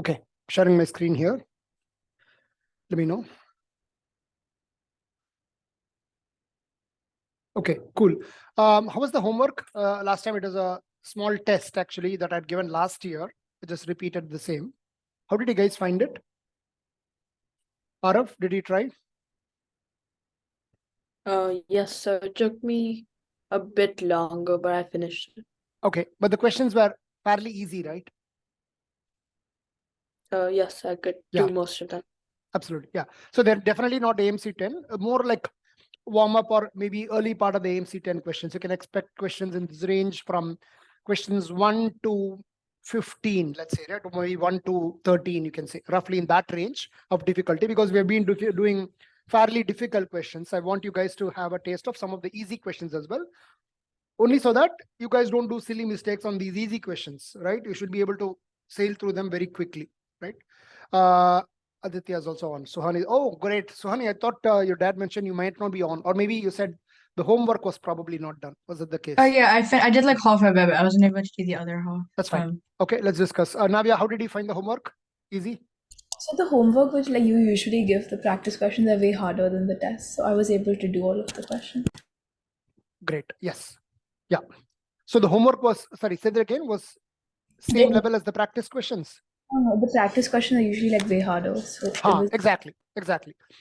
Okay, sharing my screen here. Let me know. Okay, cool. How was the homework? Last time it was a small test actually that I'd given last year. I just repeated the same. How did you guys find it? Arav, did you try? Yes, so it took me a bit longer, but I finished it. Okay, but the questions were fairly easy, right? Yes, I could Yeah. do most of them. Absolutely, yeah. So they're definitely not AMC10, more like warm up or maybe early part of the AMC10 questions. You can expect questions in this range from questions 1 to 15, let's say, right? Or maybe 1 to 13, you can say, roughly in that range of difficulty, because we have been doing fairly difficult questions. I want you guys to have a taste of some of the easy questions as well, only so that you guys don't do silly mistakes on these easy questions, right? You should be able to sail through them very quickly, right? Aditya is also on. Suhani, oh great. Suhani, I thought your dad mentioned you might not be on, or maybe you said the homework was probably not done. Was it the case? Oh yeah, I did like half of it, but I wasn't able to do the other half. That's fine. Okay, let's discuss. Navya, how did you find the homework? Easy? So the homework which like you usually give, the practice questions are way harder than the tests. So I was able to do all of the questions. Great. Yes. Yeah. So the homework was, sorry, say that again, was same level as the practice questions? The practice questions are usually like way harder. So exactly.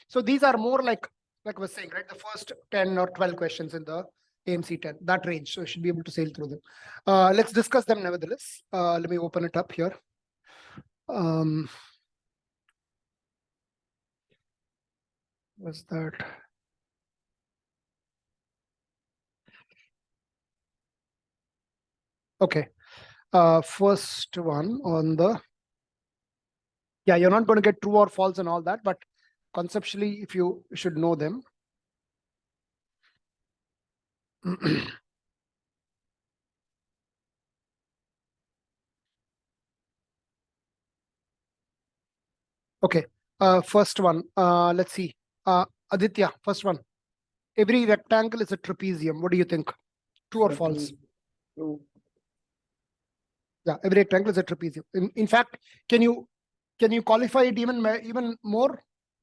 So these are more like I was saying, right? The first 10 or 12 questions in the AMC10, that range. So you should be able to sail through them. Let's discuss them nevertheless. Let me open it up here. What's that? Okay. First one on the, yeah, you're not going to get true or false and all that, but conceptually, if you should know them. Okay. First one. Let's see. Aditya, first one. Every rectangle is a trapezium. What do you think? True or false? True. Yeah, every rectangle is a trapezium. In fact, can you qualify it even more?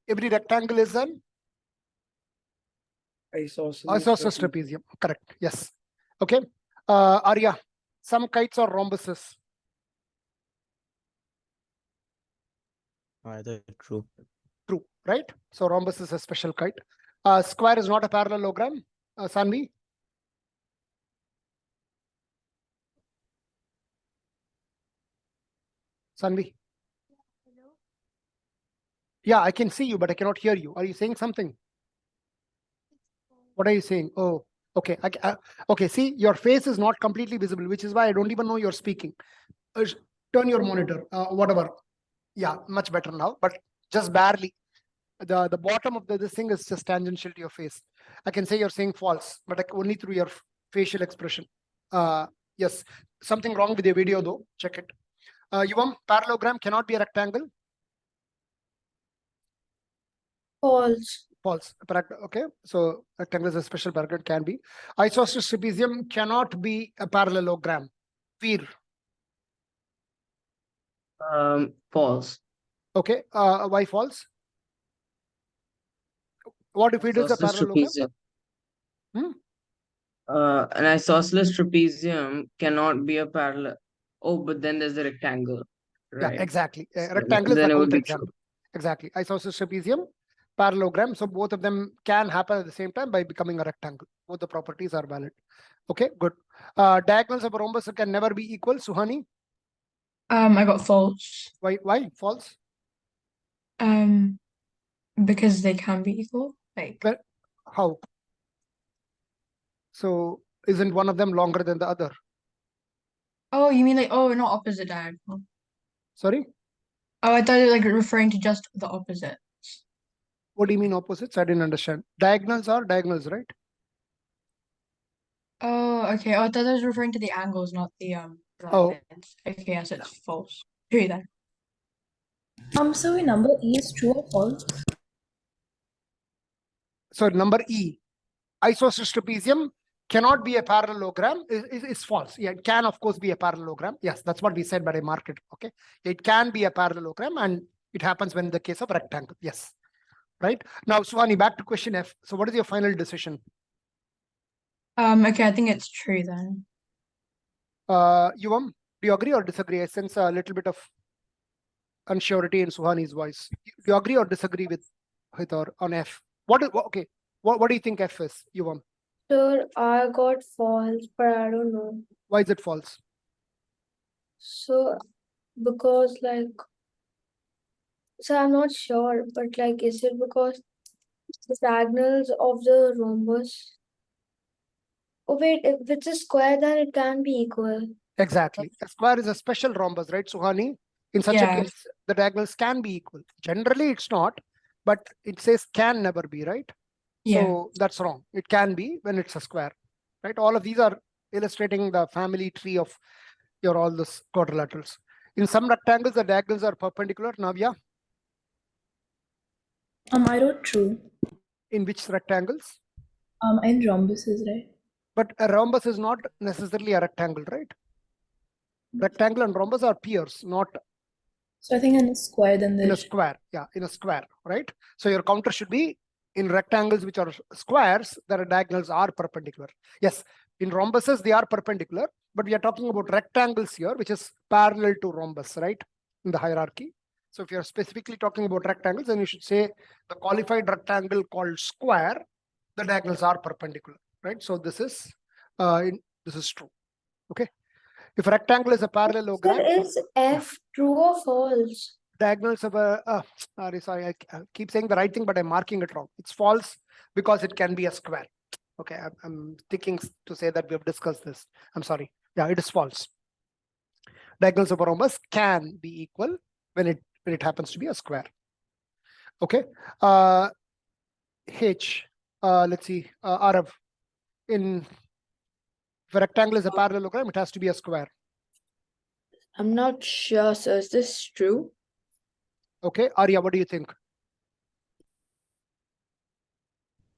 Every rectangle is an isosceles trapezium. Correct. Yes. Okay. Arya, some kites are rhombuses. Either true. True, right? So rhombus is a special kite. Square is not a parallelogram. Sanvi? Sanvi? Hello? Yeah, I can see you, but I cannot hear you. Are you saying something? What are you saying? Oh, okay. Okay, see, your face is not completely visible, which is why I don't even know you're speaking. Turn your monitor, whatever. Yeah, much better now, but just barely. The bottom of this thing is just tangential to your face. I can say you're saying false, but only through your facial expression. Yes, something wrong with your video though. Check it. Yuvam, parallelogram cannot be a rectangle. False. False. Okay, so rectangle is a special paragraph, can be. Isosceles trapezium cannot be a parallelogram. Veer. False. Okay, why false? What if it is a parallelogram? An isosceles trapezium cannot be a parallel. Oh, but then there's a rectangle. Right. Yeah, exactly. Rectangle is the counterexample. Exactly. Isosceles trapezium, parallelogram. So both of them can happen at the same time by becoming a rectangle. Both the properties are valid. Okay, good. Diagonals of a rhombus can never be equal. Suhani? I got false. Why false? Because they can be equal. Like, well, how? So isn't one of them longer than the other? oh, you mean like, oh, not opposite diagonal. Sorry? Oh, I thought you were like referring to just the opposite. What do you mean opposites? I didn't understand. Diagonals are diagonals, right? Oh, okay. Oh, I thought I was referring to the angles, not the Oh. lines. Okay, yes, it's false. True then. So number E is true or false? So number E, isosceles trapezium cannot be a parallelogram is false. Yeah, it can of course be a parallelogram. Yes, that's what we said, but I marked it. Okay, it can be a parallelogram, and it happens when in the case of rectangle. Yes, right. Now, Swani, back to question F. So, what is your final decision? Okay, I think it's true then. Yuvam, do you agree or disagree? I sense a little bit of unsurety in Suhani's voice. Do you agree or disagree with or on F? Okay? What do you think F is, Yuvam? Sir, I got false, but I don't know. Why is it false? So, because like, so I'm not sure, but like, is it because the diagonals of the rhombus? Oh wait, if it's a square, then it can be equal. Exactly. A square is a special rhombus, right, Suhani? In such a Yeah. case, the diagonals can be equal. Generally, it's not, but it says can never be, right? Yeah. So that's wrong. It can be when it's a square, right? All of these are illustrating the family tree of your all this quadrilaterals. In some rectangles, the diagonals are perpendicular. Navya, I wrote true. in which rectangles? In rhombuses, right? But a rhombus is not necessarily a rectangle, right? Rectangle and rhombus are peers, not So I think in a square, then in a there's square. Yeah, in a square, right? So your counter should be in rectangles which are squares, the diagonals are perpendicular. Yes, in rhombuses, they are perpendicular, but we are talking about rectangles here, which is parallel to rhombus, right? In the hierarchy. So if you're specifically talking about rectangles, then you should say the qualified rectangle called square, the diagonals are perpendicular, right? So this is true. Okay. If rectangle is a parallelogram, Sir, is F true or false? diagonals of a sorry, I keep saying the right thing, but I'm marking it wrong. It's false because it can be a square. Okay, I'm thinking to say that we have discussed this. I'm sorry. Yeah, it is false. Diagonals of a rhombus can be equal when it happens to be a square. Okay. H. Let's see. Arav. If a rectangle is a parallelogram, it has to be a square. I'm not sure, sir. Is this true? Okay, Arya, what do you think?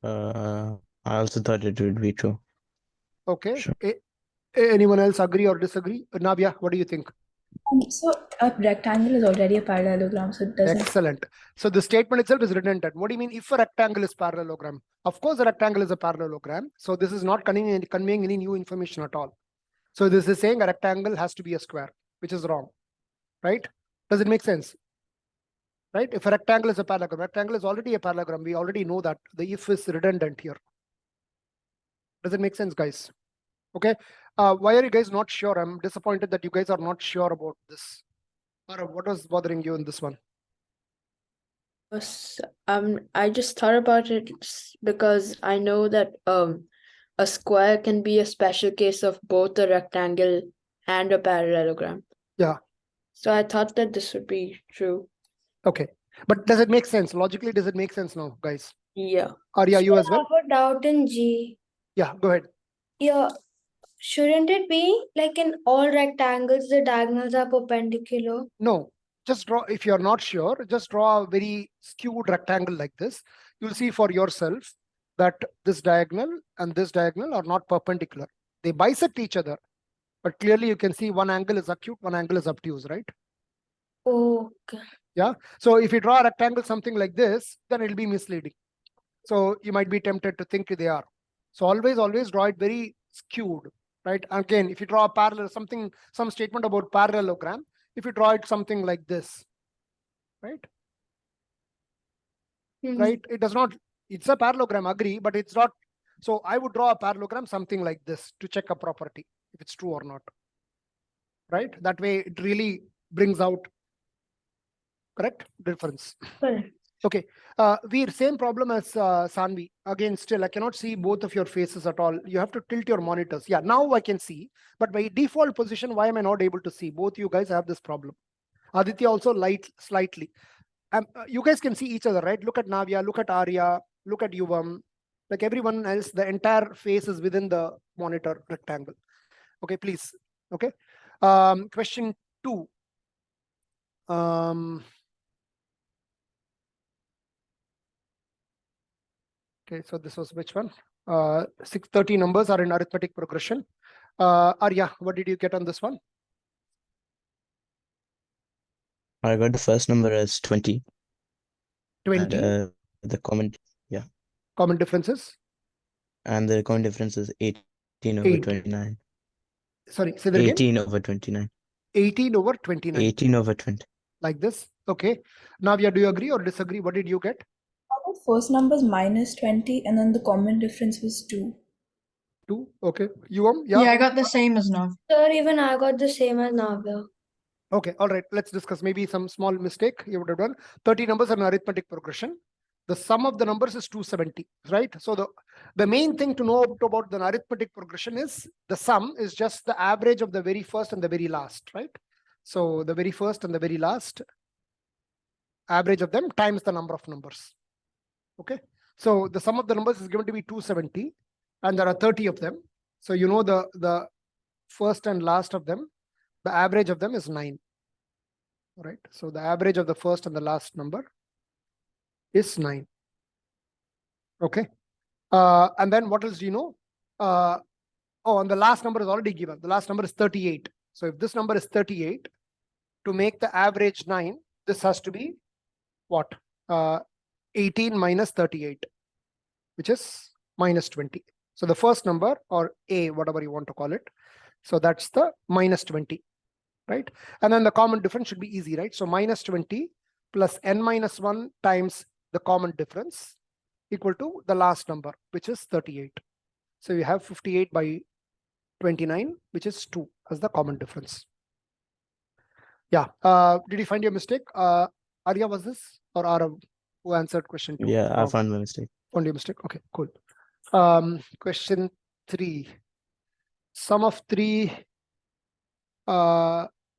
I also thought it would be true. Okay. Sure. Anyone else agree or disagree? Navya, what do you think? so a rectangle is already a parallelogram, so it doesn't. Excellent. So the statement itself is redundant. What do you mean if a rectangle is parallelogram? Of course, a rectangle is a parallelogram. So this is not conveying any new information at all. So this is saying a rectangle has to be a square, which is wrong, right? Does it make sense? Right? If a rectangle is a parallelogram, rectangle is already a parallelogram. We already know that the if is redundant here. Does it make sense, guys? Okay. Why are you guys not sure? I'm disappointed that you guys are not sure about this. Or what was bothering you in this one? I just thought about it because I know that a square can be a special case of both a rectangle and a parallelogram. Yeah. So I thought that this would be true. Okay. But does it make sense? Logically, does it make sense now, guys? Yeah. Arya, you as well? I have a doubt in G. Yeah, go ahead. Yeah. Shouldn't it be like in all rectangles, the diagonals are perpendicular? No, just draw, if you're not sure, just draw a very skewed rectangle like this. You'll see for yourself that this diagonal and this diagonal are not perpendicular. They bisect each other, but clearly you can see one angle is acute, one angle is obtuse, right? Okay. Yeah. So if you draw a rectangle something like this, then it'll be misleading. So you might be tempted to think they are. So always draw it very skewed, right? Again, if you draw a parallel, some statement about parallelogram, if you draw it something like this, right? Right? It does not, it's a parallelogram, agree, but it's not. So I would draw a parallelogram something like this to check a property, if it's true or not. Right? That way it really brings out correct difference. Correct. Okay, Veer, same problem as Sanvi. Again, still, I cannot see both of your faces at all. You have to tilt your monitors. Yeah, now I can see. But by default position, why am I not able to see? Both you guys have this problem. Aditya also slightly. You guys can see each other, right? Look at Navya, look at Arya, look at Yuvam. Like everyone else, the entire face is within the monitor rectangle. Okay, please. Okay. Question 2. Okay, so this was which one? 30 numbers are in arithmetic progression. Arya, what did you get on this one? I got the first number as 20. 20. And the common Common differences? and the common difference is 18 over 8. 29. Sorry, say that again. 18 over 29. 18 over 29. 18 over 20. Like this. Okay. Navya, do you agree or disagree? What did you get? The first number is minus 20, and then the common difference was 2. 2. Okay. You Yeah, I got the same as Nov. Sir, even I got the same as Navya. Okay. All right. Let's discuss maybe some small mistake you would have done. 30 numbers are an arithmetic progression. The sum of the numbers is 270, right? So the main thing to know about the arithmetic progression is the sum is just the average of the very first and the very last, right? So the very first and the very last average of them times the number of numbers. Okay. So the sum of the numbers is given to be 270 and there are 30 of them. So you know the first and last of them, the average of them is 9. All right. So the average of the first and the last number is 9. Okay. And then what else do you know? And the last number is already given. The last number is 38. So if this number is 38, to make the average 9, this has to be what? 18 minus 38, which is minus 20. So the first number, or A, whatever you want to call it. So that's the minus 20, right? And then the common difference should be easy, right? So minus 20 plus n minus 1 times the common difference equal to the last number, which is 38. So you have 58 by 29, which is 2 as the common difference. Yeah. Did you find your mistake? Arya, was this? Or Arav, who answered question 2? Yeah, I found my mistake. Found your mistake. Okay, cool. Question 3. Sum of 3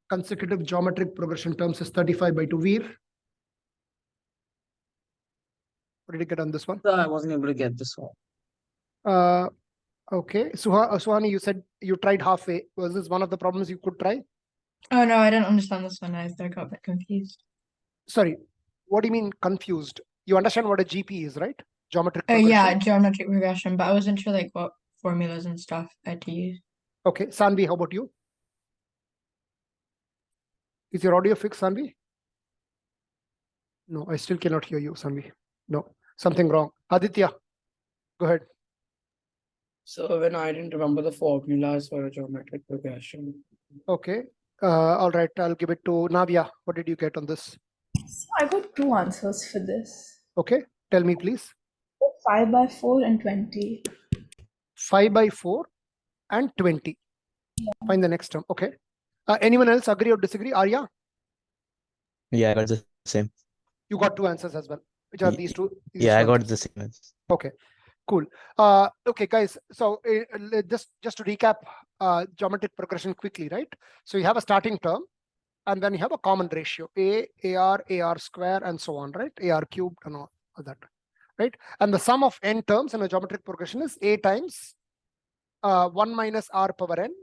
consecutive geometric progression terms is 35 by 2. Veer, what did you get on this one? So I wasn't able to get this one. Okay. Suhani, you said you tried halfway. Was this one of the problems you could try? Oh no, I didn't understand this one either. I got a bit confused. Sorry, what do you mean confused? You understand what a GP is, right? Geometric Oh progression. yeah, geometric progression, but I wasn't sure like what formulas and stuff I had to use. Okay, Sanvi, how about you? Is your audio fixed, Sanvi? No, I still cannot hear you, Sanvi. No, something wrong. Aditya, go ahead. So when I didn't remember the formulas for a geometric progression. Okay. All right, I'll give it to Navya. What did you get on this? So I got 2 answers for this. Okay, tell me please. 5 by 4 and 20. 5 by 4 and 20. Yeah. Find the next term. Okay. Anyone else agree or disagree? Arya, Yeah, I got the same. you got 2 answers as well. Which are Ye- these two? These Yeah, I two got answers. the same. Okay, cool. Okay, guys. So just to recap geometric progression quickly, right? So you have a starting term, and then you have a common ratio, AR square, and so on, right? AR cubed and all that, right? And the sum of n terms in a geometric progression is A times 1 minus R power n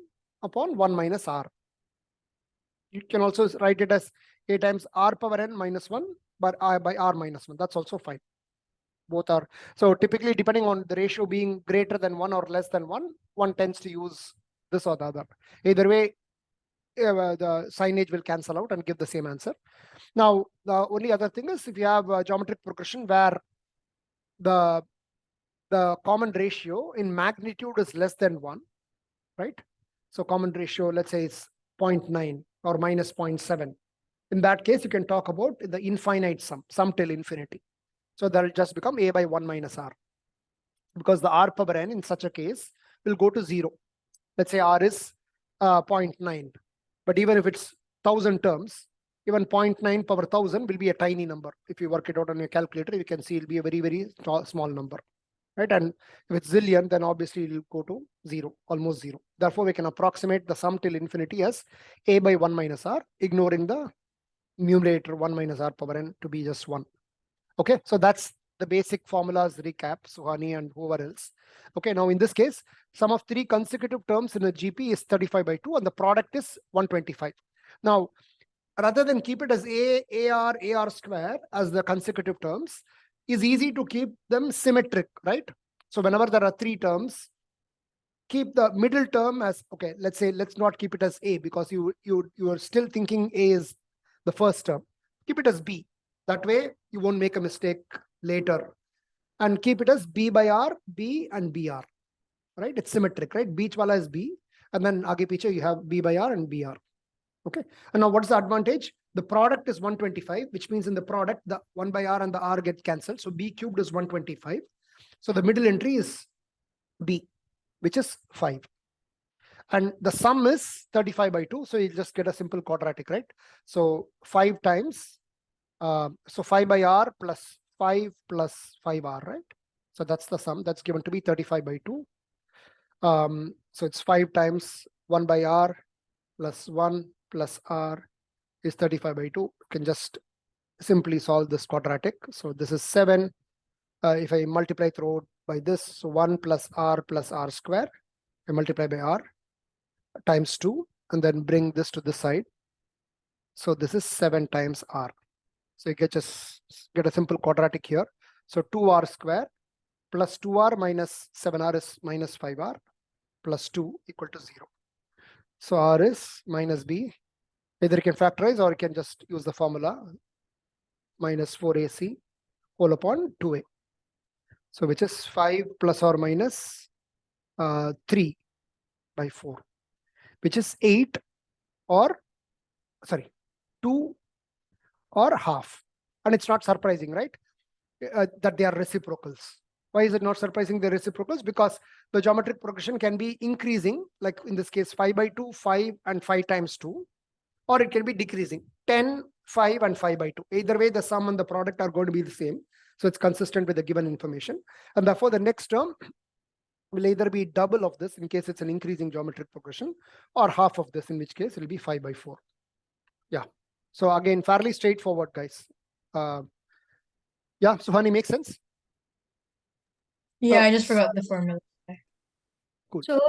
upon 1 minus R. You can also write it as A times R power n minus 1 by R minus 1. That's also fine. Both are. So typically, depending on the ratio being greater than 1 or less than 1, one tends to use this or the other. Either way, the signage will cancel out and give the same answer. Now, the only other thing is if you have a geometric progression where the common ratio in magnitude is less than 1, right? So common ratio, let's say, is 0.9 or minus 0.7. In that case, you can talk about the infinite sum till infinity. So that will just become A by 1 minus R. Because the R power n in such a case will go to 0. Let's say R is 0.9. But even if it's 1,000 terms, even 0.9 power 1,000 will be a tiny number. If you work it out on your calculator, you can see it'll be a very, very small number, right? And if it's zillion, then obviously it'll go to 0, almost 0. Therefore, we can approximate the sum till infinity as A by 1 minus R, ignoring the numerator 1 minus R power n to be just 1. Okay, so that's the basic formulas recap, Suhani and whoever else. Okay, now in this case, sum of 3 consecutive terms in a GP is 35 by 2 and the product is 125. Now, rather than keep it as AR square as the consecutive terms, is easy to keep them symmetric, right? So whenever there are three terms, keep the middle term as, okay, let's say, let's not keep it as A because you are still thinking A is the first term. Keep it as B. That way you won't make a mistake later. And keep it as B by R, B and BR, right? It's symmetric, right? Beach wala is B. And then aage piche you have B by R and BR. Okay. And now what's the advantage? The product is 125, which means in the product, the 1 by R and the R get cancelled. So B cubed is 125. So the middle entry is B, which is 5. And the sum is 35 by 2. So you just get a simple quadratic, right? So 5 times, so 5 by R plus 5 plus 5R, right? So that's the sum that's given to be 35 by 2. So it's 5 times 1 by R plus 1 plus R is 35 by 2. You can just simply solve this quadratic. So this is 7. If I multiply through by this, so 1 plus R square, I multiply by R times 2, and then bring this to this side. So this is 7 times R. So you get a simple quadratic here. So 2R square plus 2R minus 7R is minus 5R plus 2 equal to 0. So R is minus B. Either you can factorize or you can just use the formula minus 4AC whole upon 2A. So which is 5 plus or minus 3 by 4, which is 8 or, sorry, 2 or half. And it's not surprising, right? That they are reciprocals. Why is it not surprising they're reciprocals? Because the geometric progression can be increasing, like in this case, 5 by 2, 5 and 5 times 2, or it can be decreasing, 10, 5 and 5 by 2. Either way, the sum and the product are going to be the same. So it's consistent with the given information. And therefore, the next term will either be double of this in case it's an increasing geometric progression, or half of this, in which case it will be 5 by 4. Yeah. So again, fairly straightforward, guys. Yeah, Suhani, makes sense? Yeah, I just forgot the formula. Cool. So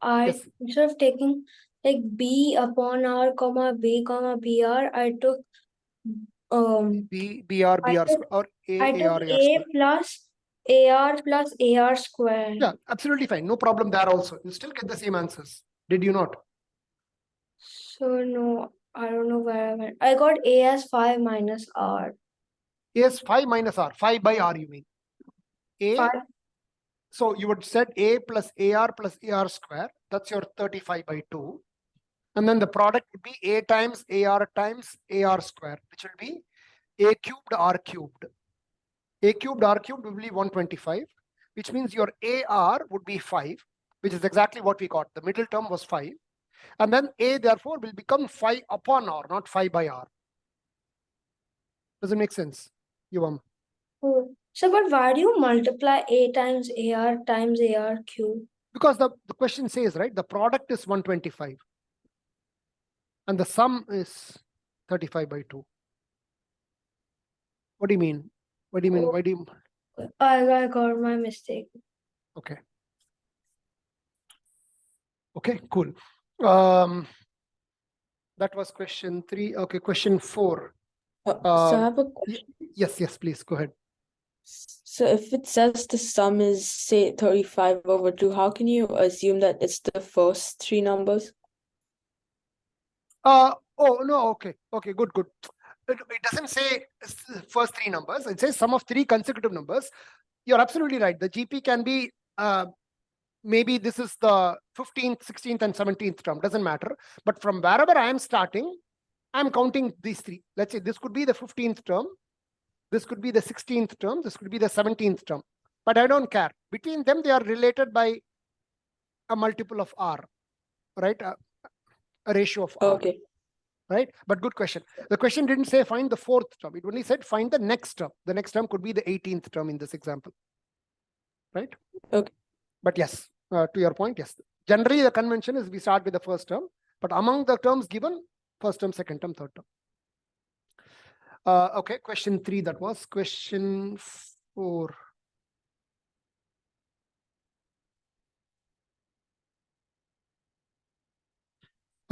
I Yes. instead of taking like B upon R comma B comma BR, I took B, BR, I BR took square, or A, I took AR, AR A square. plus AR square. Yeah, absolutely fine. No problem there also. You still get the same answers. Did you not? So no, I don't know where I went. I got A as 5 minus R. Yes, 5 minus R. 5 by R, you mean. A, 5. so you would set A plus AR square. That's your 35 by 2. And then the product would be A times AR square, which will be A cubed R cubed. A cubed R cubed will be 125, which means your AR would be 5, which is exactly what we got. The middle term was 5. And then A, therefore, will become 5 upon R, not 5 by R. Does it make sense, Yuvam? Oh. So, but why do you multiply A times AR cube? Because the question says, right, the product is 125. And the sum is 35 by 2. What do you mean? What do you mean? Oh. Why do you? I got my mistake. Okay. Okay, cool. That was question 3. Okay, question 4. So I have a question. Yes, please go ahead. So if it says the sum is, say, 35 over 2, how can you assume that it's the first 3 numbers? Oh no, okay, good. It doesn't say first 3 numbers. It says sum of 3 consecutive numbers. You're absolutely right. The GP can be maybe this is the 15th, 16th, and 17th term. Doesn't matter. But from wherever I am starting, I'm counting these 3. Let's say this could be the 15th term. This could be the 16th term. This could be the 17th term. But I don't care. Between them, they are related by a multiple of R, right? A ratio of R. Okay. Right? But good question. The question didn't say find the 4th term. It only said find the next term. The next term could be the 18th term in this example. Right? Okay. But yes, to your point, yes. Generally, the convention is we start with the first term. But among the terms given, first term, second term, third term. Okay, question 3, that was. Question 4.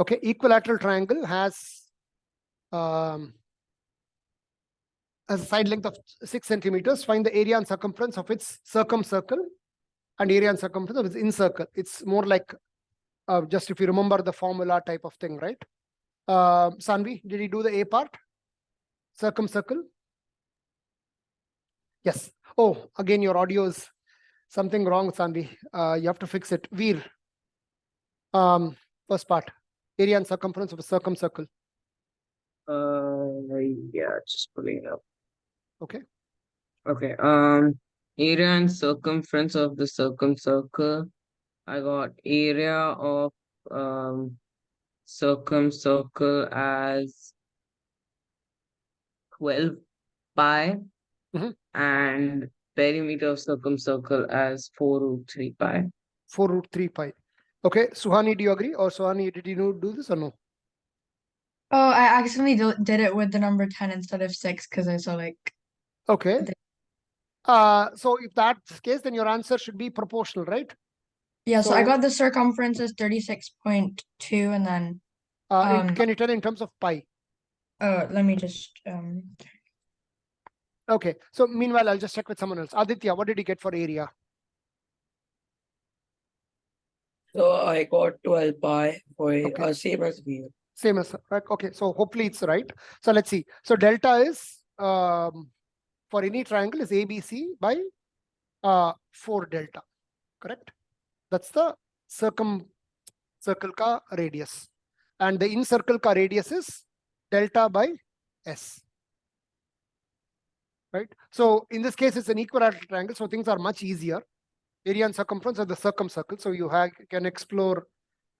Okay, equilateral triangle has a side length of 6 centimeters. Find the area and circumference of its circumcircle and area and circumference of its incircle. It's more like just if you remember the formula type of thing, right? Sanvi, did you do the A part? Circumcircle? Yes. Oh, again, your audio is something wrong, Sanvi. You have to fix it. Veer. First part. Area and circumference of a circumcircle. Yeah, just pulling it up. Okay. Okay. Area and circumference of the circumcircle. I got area of circumcircle as 12 pi Mhm. and perimeter of circumcircle as 4√3 pi. 4√3 pi. Okay. Suhani, do you agree? Or Suhani, did you do this or no? Oh, I accidentally did it with the number 10 instead of 6 because I saw like Okay. the- So if that's the case, then your answer should be proportional, right? yeah, so I So- got the circumference as 36.2 and then can you tell in terms of pi? let me just Okay. So meanwhile, I'll just check with someone else. Aditya, what did you get for area? So I got 12 pi for Okay. same as V. Same as, right? Okay. So hopefully it's right. So let's see. So delta is, for any triangle is ABC by 4 delta, correct? That's the circle ka radius. And the incircle ka radius is delta by S. Right? So in this case, it's an equilateral triangle, so things are much easier. Area and circumference of the circumcircle. So you can explore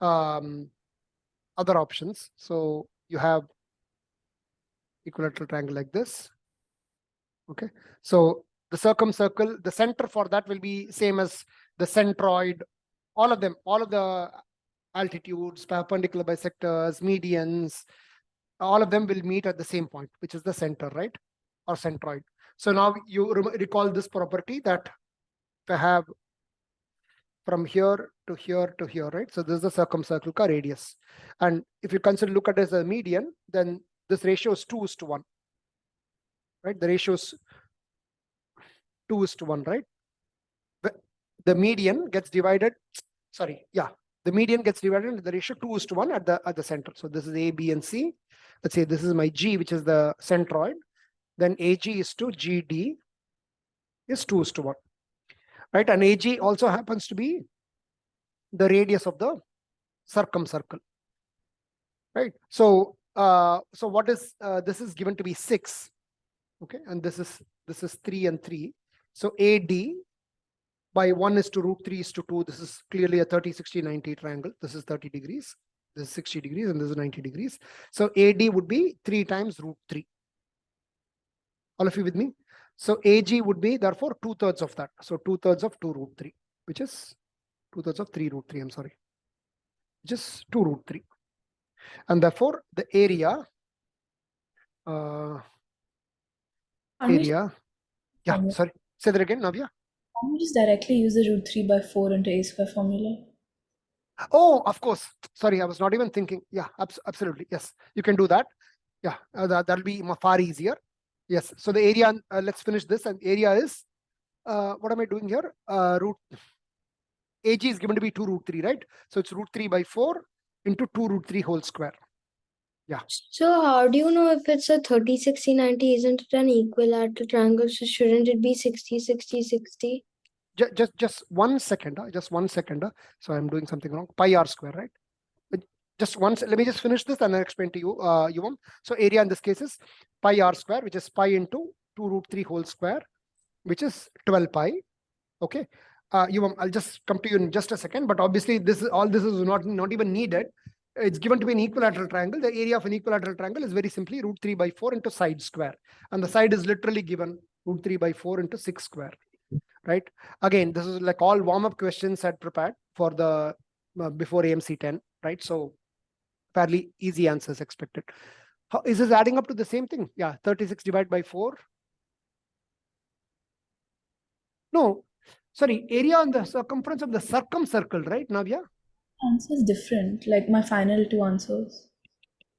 other options. So you have equilateral triangle like this. Okay. So the circumcircle, the center for that will be same as the centroid, all of them, all of the altitudes, perpendicular bisectors, medians, all of them will meet at the same point, which is the center, right? Or centroid. So now you recall this property that to have from here to here to here, right? So this is the circumcircle ka radius. And if you look at it as a median, then this ratio is 2:1, right? The ratio is 2:1, right? The median gets divided, the median gets divided into the ratio 2:1 at the center. So this is A, B, and C. Let's say this is my G, which is the centroid. Then AG is to GD is 2:1, right? And AG also happens to be the radius of the circumcircle, right? So so what is this is given to be 6, okay, and this is 3 and 3. So AD by 1:√3:2. This is clearly a 30, 60, 90 triangle. This is 30 degrees. This is 60 degrees, and this is 90 degrees. So AD would be 3 times √3. All of you with me? So AG would be therefore 2/3 of that. So 2/3 of 2√3, which is 2/3 of 3√3. I'm sorry, which is 2√3. And therefore the area, yeah, sorry, say that again, Navya. Can we just directly use the √3/4 into A square formula? Oh, of course. Sorry, I was not even thinking. Yeah, absolutely. Yes, you can do that. Yeah, that'll be far easier. Yes. So the area, let's finish this. And area is, what am I doing here? AG is given to be 2√3, right? So it's √3/4 into 2√3 whole square. Yeah. So how do you know if it's a 30, 60, 90? Isn't it an equilateral triangle? So shouldn't it be 60, 60, 60? Just 1 second. Just 1 second. So I'm doing something wrong. Pi r square, right? Just once, let me just finish this and then explain to you, Yuvam. So area in this case is pi r square, which is pi into 2√3 whole square, which is 12 pi. Okay. Yuvam, I'll just come to you in just a second, but obviously this is not even needed. It's given to be an equilateral triangle. The area of an equilateral triangle is very simply √3/4 into side square. And the side is literally given √3/4 into 6 square, right? Again, this is like all warm-up questions I'd prepared for the before AMC10, right? So fairly easy answers expected. Is this adding up to the same thing? Yeah, 36 divided by 4. No, sorry, area on the circumference of the circumcircle, right, Navya? Answer is different, like my final 2 answers.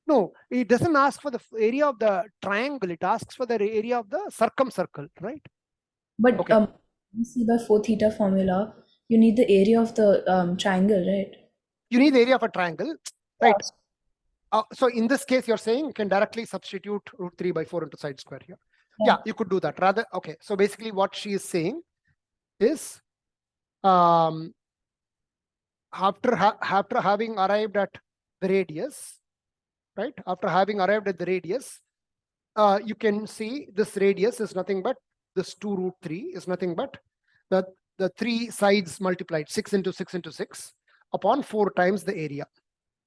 No, it doesn't ask for the area of the triangle. It asks for the area of the circumcircle, right? But Okay. C/4 theta formula, You need the area of the triangle, right? You need the area of a triangle, right? Yes. So in this case, you're saying you can directly substitute root 3 by 4 into side square here. Yeah. Yeah, you could do that. Rather, okay. So basically what she is saying is after having arrived at the radius, right? After having arrived at the radius, you can see this radius is nothing but this 2 root 3 is nothing but the three sides multiplied 6 into 6 into 6 upon 4 times the area.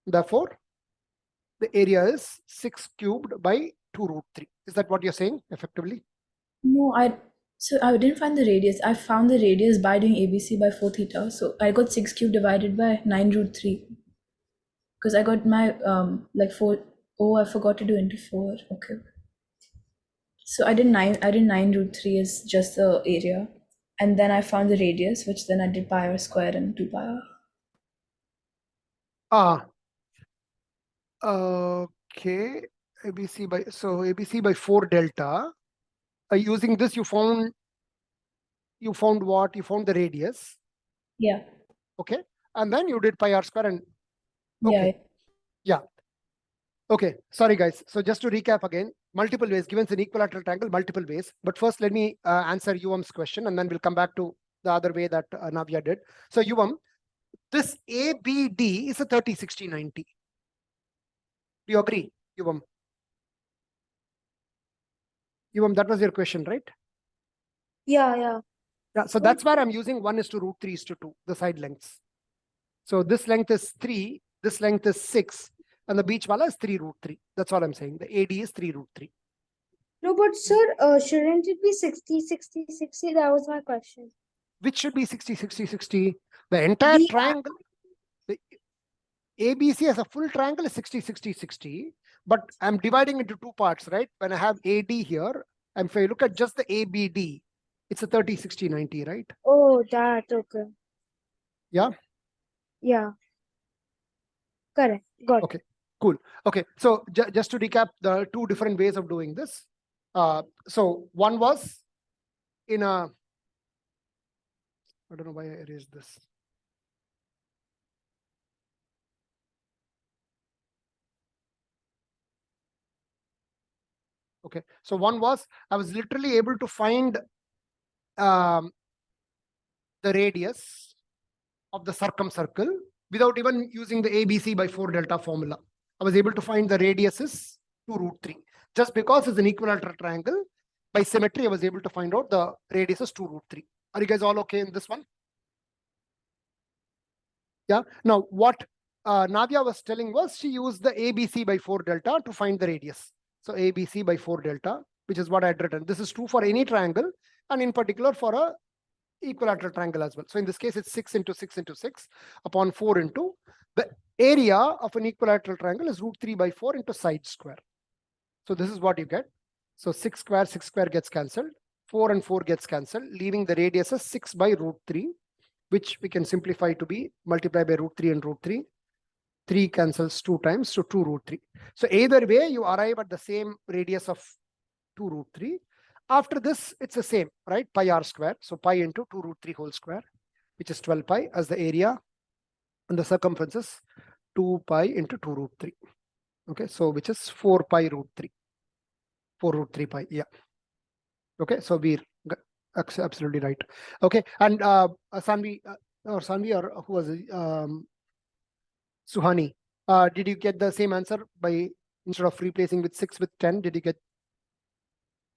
Therefore, the area is 6 cubed by 2 root 3. Is that what you're saying effectively? No, so I didn't find the radius. I found the radius by doing ABC by 4 theta. So I got 6 cubed divided by 9 root 3. Because I got my like 4. Oh, I forgot to do into 4. Okay. So I did 9 root 3 is just the area. And then I found the radius, which then I did pi r square and 2 pi r. Okay. ABC by 4 delta. Using this, you found what? You found the radius. Yeah. Okay. And then you did pi r square and okay. Yeah. Okay. Sorry, guys. So just to recap again, multiple ways, given an equilateral triangle, multiple ways. But first, let me answer UM's question, and then we'll come back to the other way that Navya did. So UM, this ABD is a 30, 60, 90. Do you agree, UM? That was your question, right? Yeah. Yeah, so that's where I'm using 1 is to root 3 is to 2, the side lengths. So this length is 3, this length is 6, and the beach wala is 3 root 3. That's all I'm saying. The AD is 3 root 3. No, but sir, shouldn't it be 60, 60, 60? That was my question. Which should be 60, 60, 60. The entire The- triangle, the ABC as a full triangle is 60, 60, 60. But I'm dividing into two parts, right? When I have AD here, and if I look at just the ABD, it's a 30, 60, 90, right? Oh, that, okay. Yeah? Yeah. Correct. Got it. Okay, cool. Okay, so just to recap the two different ways of doing this. So one was in a, I don't know why I erased this. Okay, so one was, I was literally able to find the radius of the circumcircle without even using the ABC by 4 delta formula. I was able to find the radius is 2 root 3. Just because it's an equilateral triangle, by symmetry, I was able to find out the radius is 2 root 3. Are you guys all okay in this one? Yeah. Now, what Navya was telling was she used the ABC by 4 delta to find the radius. So ABC by 4 delta, which is what I had written. This is true for any triangle, and in particular for a equilateral triangle as well. So in this case, it's 6 into 6 into 6 upon 4 into the area of an equilateral triangle is root 3 by 4 into side square. So this is what you get. So 6 square gets cancelled. 4 and 4 gets cancelled, leaving the radius as 6 by root 3, which we can simplify to be multiplied by root 3 and root 3. 3 cancels 2 times, so 2 root 3. So either way, you arrive at the same radius of 2 root 3. After this, it's the same, right? Pi r square. So pi into 2 root 3 whole square, which is 12 pi as the area, and the circumference is 2 pi into 2 root 3. Okay, so which is 4 pi root 3. 4 root 3 pi, yeah. Okay, so we're absolutely right. Okay, and Sanvi, or who was it? Suhani, did you get the same answer by instead of replacing with 6 with 10? Did you get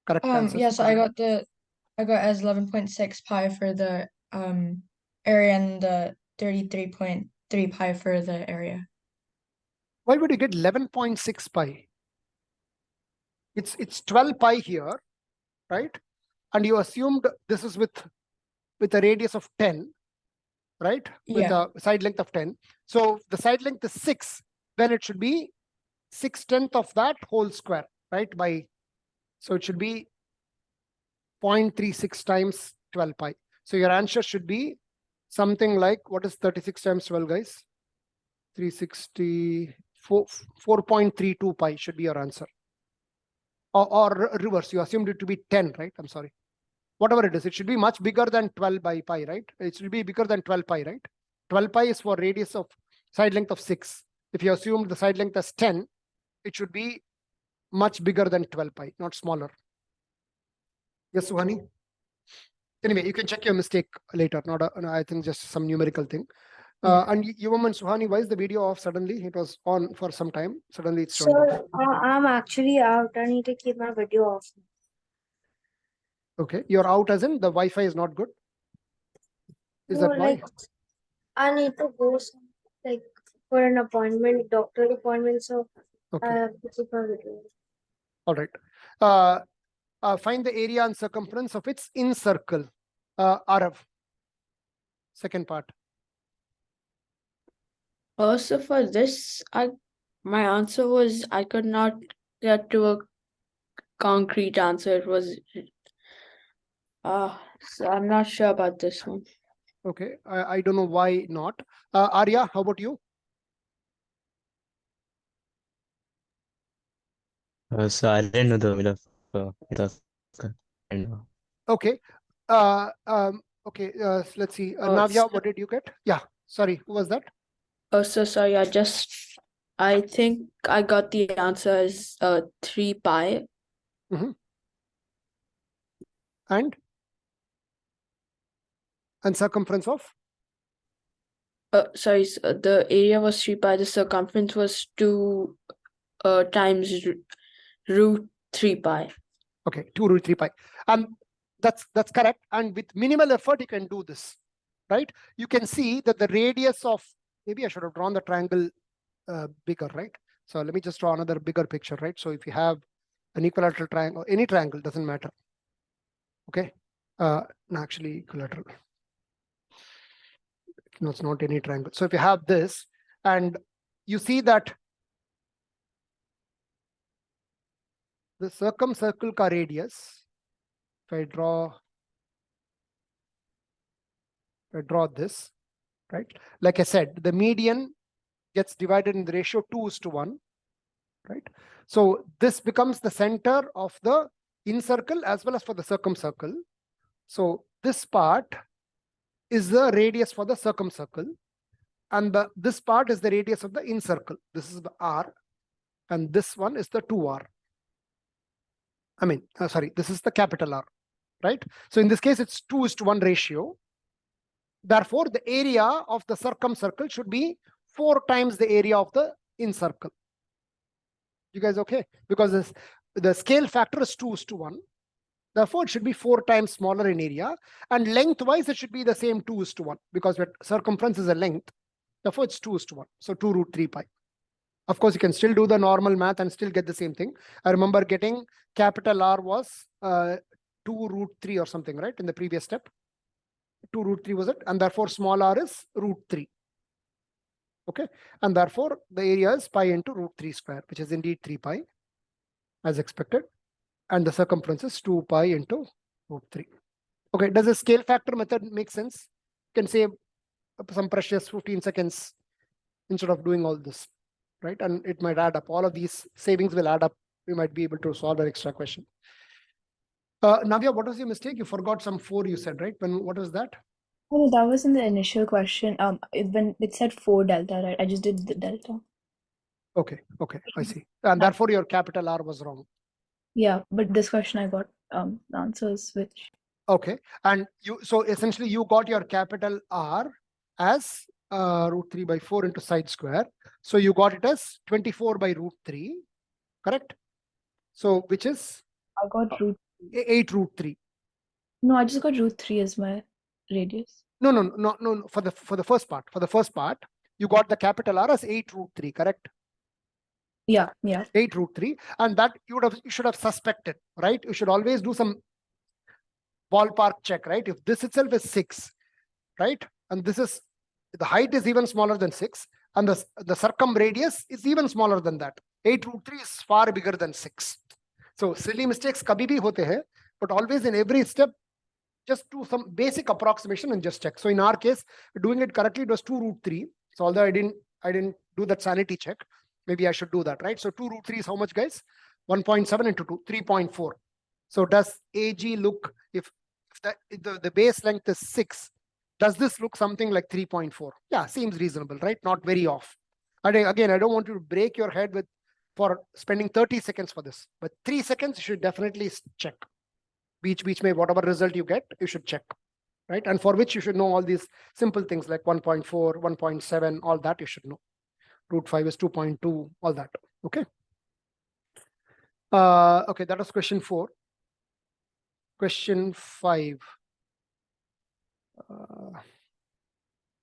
correct answers? Yeah, so I got as 11.6 pi for the area and the 33.3 pi for the area. Why would you get 11.6 pi? It's 12 pi here, right? And you assumed this is with a radius of 10, right? With Yeah. a side length of 10. So the side length is 6, then it should be 6/10 of that whole square, right? So it should be 0.36 times 12 pi. So your answer should be something like, what is 36 times 12, guys? 4.32 pi should be your answer. Or reverse, you assumed it to be 10, right? I'm sorry. whatever it is, it should be much bigger than 12 by pi, right? It should be bigger than 12 pi, right? 12 pi is for radius of side length of 6. If you assume the side length as 10, it should be much bigger than 12 pi, not smaller. Yes, Suhani? Anyway, you can check your mistake later, not I think just some numerical thing. And Yuvam and Suhani, why is the video off suddenly? It was on for some time. Suddenly it's turned off. I'm actually out. I need to keep my video off. Okay, you're out as in the Wi-Fi is not good. Is No, that why? like I need to go like for an appointment, doctor appointment. So I Okay, have to keep my video. all right. Find the area and circumference of its in circle. Arav. Second part. Also for this, my answer was I could not get to a concrete answer. It was so I'm not sure about this one. Okay, I don't know why not. Arya, how about you? So I didn't know the middle of and Okay. Okay. Let's see. Oh, Navya, what did you get? Yeah. Sorry. Who was that? Oh, so sorry. I think I got the answer as 3 pi. And circumference of? Sorry. The area was 3 pi. The circumference was 2 times root 3 pi. Okay, 2 root 3 pi. That's correct. And with minimal effort, you can do this, right? You can see that the radius of, maybe I should have drawn the triangle bigger, right? So let me just draw another bigger picture, right? So if you have an equilateral triangle, any triangle, doesn't matter. Okay. No, actually equilateral. No, it's not any triangle. So if you have this and you see that the circumcircle ka radius, if I draw this, right? Like I said, the median gets divided in the ratio 2:1, right? So this becomes the center of the incircle as well as for the circumcircle. So this part is the radius for the circumcircle, and this part is the radius of the incircle. This is the R, and this one is the 2R. I mean, sorry, this is the capital R, right? So in this case, it's 2:1 ratio. Therefore, the area of the circumcircle should be 4 times the area of the incircle. You guys okay? Because the scale factor is 2:1. Therefore, it should be 4 times smaller in area, and lengthwise it should be the same 2:1 because circumference is a length. Therefore, it's 2:1. So 2 root 3 pi. Of course, you can still do the normal math and still get the same thing. I remember getting capital R was 2 root 3 or something, right? In the previous step. 2 root 3 was it? And therefore, small r is root 3. Okay. And therefore, the area is pi into root 3 square, which is indeed 3 pi as expected. And the circumference is 2 pi into root 3. Okay. Does the scale factor method make sense? You can save some precious 15 seconds instead of doing all this, right? And it might add up. All of these savings will add up. We might be able to solve an extra question. Navya, what was your mistake? You forgot some 4 you said, right? What was that? Oh, that was in the initial question. When it said 4 delta, right? I just did the delta. Okay, I see. And therefore your capital R was wrong. Yeah, but this question I got the answers which. Okay, and so essentially you got your capital R as root 3 by 4 into side square. So you got it as 24 by root 3, correct? So which is? I got root 8 root 3. No, I just got root 3 as my radius. No. For the first part, you got the capital R as 8 root 3, correct? Yeah. 8 root 3, and that you should have suspected, right? You should always do some ballpark check, right? If this itself is 6, right? And this is, the height is even smaller than 6, and the circumradius is even smaller than that. 8 root 3 is far bigger than 6. So silly mistakes kabhi bhi hote hai, but always in every step, just do some basic approximation and just check. So in our case, doing it correctly, it was 2 root 3. So although I didn't do that sanity check, maybe I should do that, right? So 2 root 3 is how much, guys? 1.7 into 2, 3.4. So does AG look, if the base length is 6, does this look something like 3.4? Yeah, seems reasonable, right? Not very off. Again, I don't want you to break your head for spending 30 seconds for this, but 3 seconds you should definitely check. Beach may, whatever result you get, you should check, right? And for which you should know all these simple things like 1.4, 1.7, all that you should know. Root 5 is 2.2, all that. Okay. Okay, that was question 4. Question 5.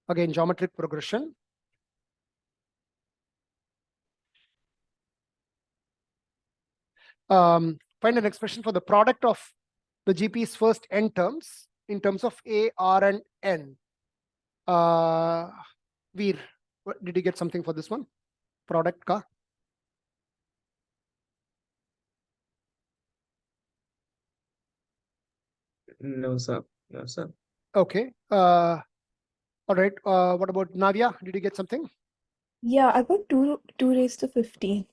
Again, geometric progression. Find an expression for the product of the GP's first n terms in terms of A, R, and N. Veer, did you get something for this one? Product ka? No, sir. No, sir. Okay. All right. What about Navya? Did you get something? Yeah, I got 2 raised to 15.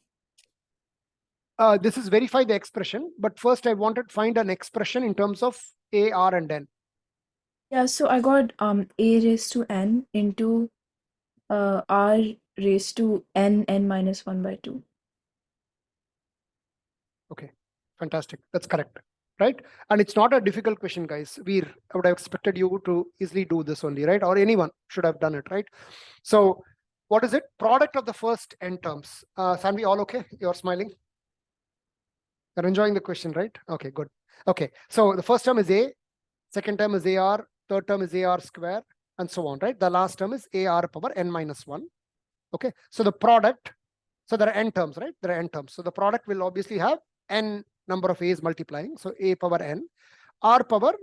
This is verify the expression, but first I wanted to find an expression in terms of A, R, and N. Yeah, so I got a raised to n into r raised to n minus 1 by 2. Okay, fantastic. That's correct, right? And it's not a difficult question, guys. I would have expected you to easily do this only, right? Or anyone should have done it, right? So what is it? Product of the first n terms. Sanvi, all okay? You're smiling? You're enjoying the question, right? Okay, good. Okay, so the first term is A, second term is AR, third term is AR square, and so on, right? The last term is AR power n minus 1. Okay, so the product, so there are n terms, right? There are n terms. So the product will obviously have n number of A's multiplying. So A power n, R power,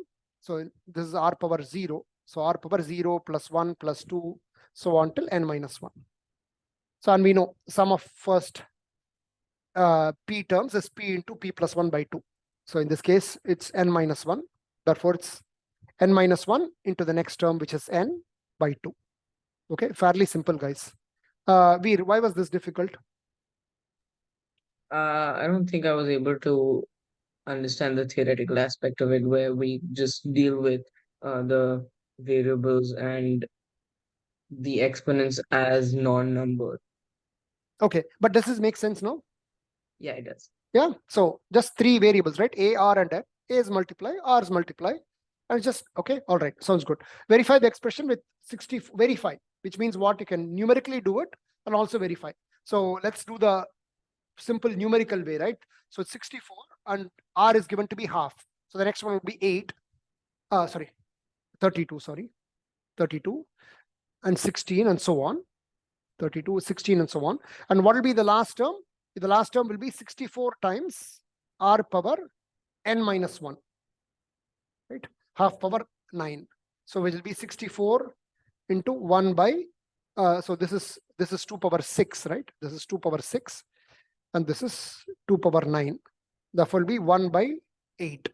so this is R power 0. So R power 0 plus 1 plus 2, so on till n minus 1. So, and we know sum of first P terms is P into P plus 1 by 2. So in this case, it's n minus 1. Therefore, it's n minus 1 into the next term, which is n by 2. Okay, fairly simple, guys. Veer, why was this difficult? I don't think I was able to understand the theoretical aspect of it, where we just deal with the variables and the exponents as non-numbered. Okay, but does this make sense now? Yeah, it does. Yeah, so just 3 variables, right? A, R, and N. A is multiply, R is multiply, and just, okay, all right, sounds good. Verify the expression with 60, verify, which means what? You can numerically do it and also verify. So let's do the simple numerical way, right? So it's 64 and R is given to be half. So the next one would be 8, 32, 32 and 16 and so on. 32, 16 and so on. And what will be the last term? The last term will be 64 times R power n minus 1, right? Half power 9. So it will be 64 into 1 by, so this is 2 power 6, right? This is 2 power 6 and this is 2 power 9. Therefore will be 1 by 8.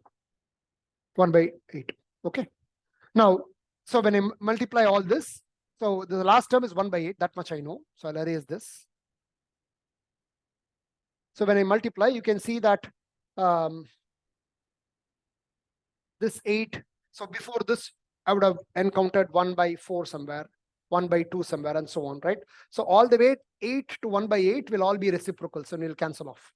1 by 8, okay? Now, so when I multiply all this, so the last term is 1 by 8, that much I know. So I'll erase this. So when I multiply, you can see that this 8, so before this, I would have encountered 1 by 4 somewhere, 1 by 2 somewhere, and so on, right? So all the way 8 to 1 by 8 will all be reciprocals and will cancel off.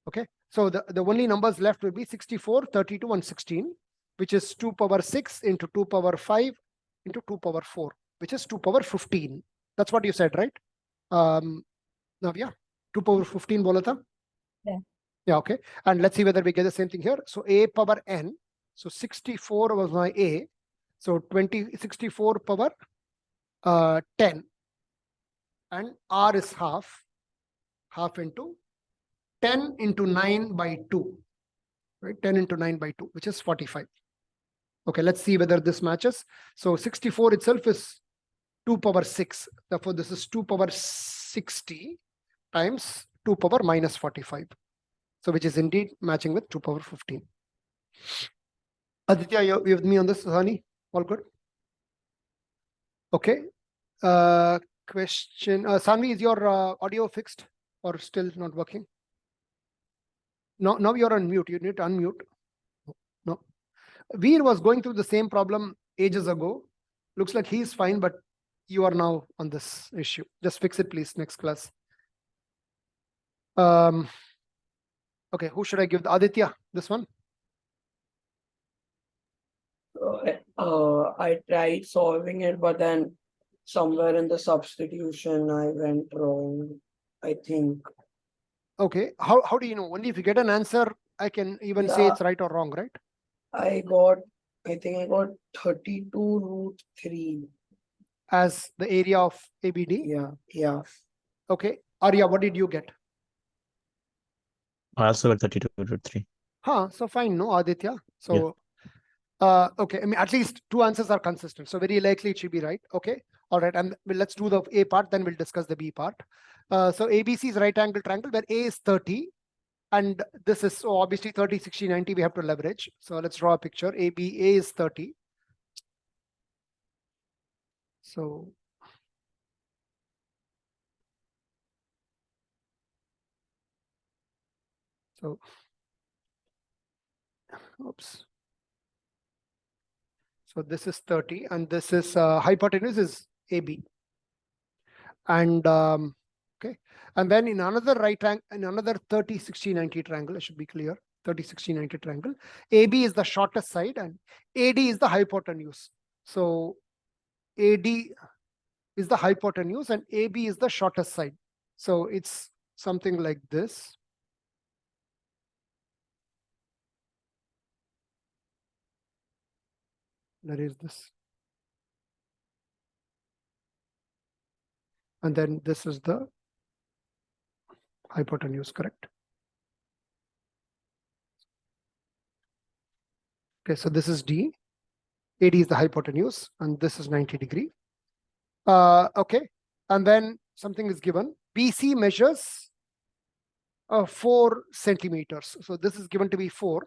Okay, so the only numbers left will be 64, 32, and 16, which is 2 power 6 into 2 power 5 into 2 power 4, which is 2 power 15. That's what you said, right? Navya, 2 power 15 bola tha? Yeah. Yeah, okay. And let's see whether we get the same thing here. So A power n. So 64 was my A. So 64 power 10. And R is half into 10 into 9 by 2. Right? 10 into 9 by 2, which is 45. Okay, let's see whether this matches. So 64 itself is 2 power 6. Therefore, this is 2 power 60 times 2 power minus 45. So which is indeed matching with 2 power 15. Aditya, you with me on this, Hani? All good? Okay. Question. Sanvi, is your audio fixed or still not working? No, now you're on mute. You need to unmute. No. Veer was going through the same problem ages ago. Looks like he's fine, but you are now on this issue. Just fix it, please, next class. Okay, who should I give? Aditya, this one? I tried solving it, but then somewhere in the substitution I went wrong, I think. Okay, how do you know? Only if you get an answer, I can even say Yeah. it's right or wrong, right? I think I got 32√3. As the area of ABD. Yeah. Okay, Arya, what did you get? I also got 32√3. So fine, no, Aditya. So, okay, I mean, at least two answers are consistent. So very likely it should be right. Okay, all right. And let's do the A part, then we'll discuss the B part. So ABC is right angle triangle where A is 30. And this is, so obviously 30, 60, 90, we have to leverage. So let's draw a picture. A is 30. So oops. So this is 30 and this is hypotenuse is AB. And okay, and then in another right angle, in another 30, 60, 90 triangle, it should be clear, 30, 60, 90 triangle, AB is the shortest side and AD is the hypotenuse. So AD is the hypotenuse and AB is the shortest side. So it's something like this. There is this. And then this is the hypotenuse, correct? Okay, so this is D. AD is the hypotenuse, and this is 90 degree. Okay, and then something is given. BC measures 4 centimeters. So this is given to be 4.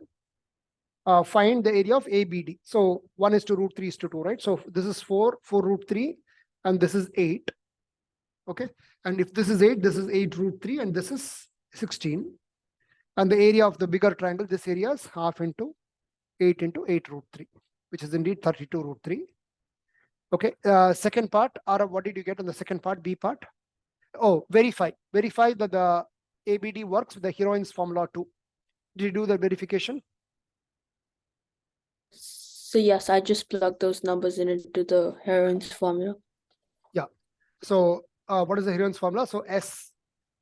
Find the area of ABD. So 1:√3:2, right? So this is 4, 4√3, and this is 8. Okay, and if this is 8, this is 8√3, and this is 16. And the area of the bigger triangle, this area is half into 8 into 8√3, which is indeed 32√3. Okay, second part, Ara, what did you get on the second part, B part? Oh, verify that the ABD works with the heroine's formula too. Did you do the verification? So yes, I just plugged those numbers into the heroine's formula. Yeah. So what is the heroine's formula? So S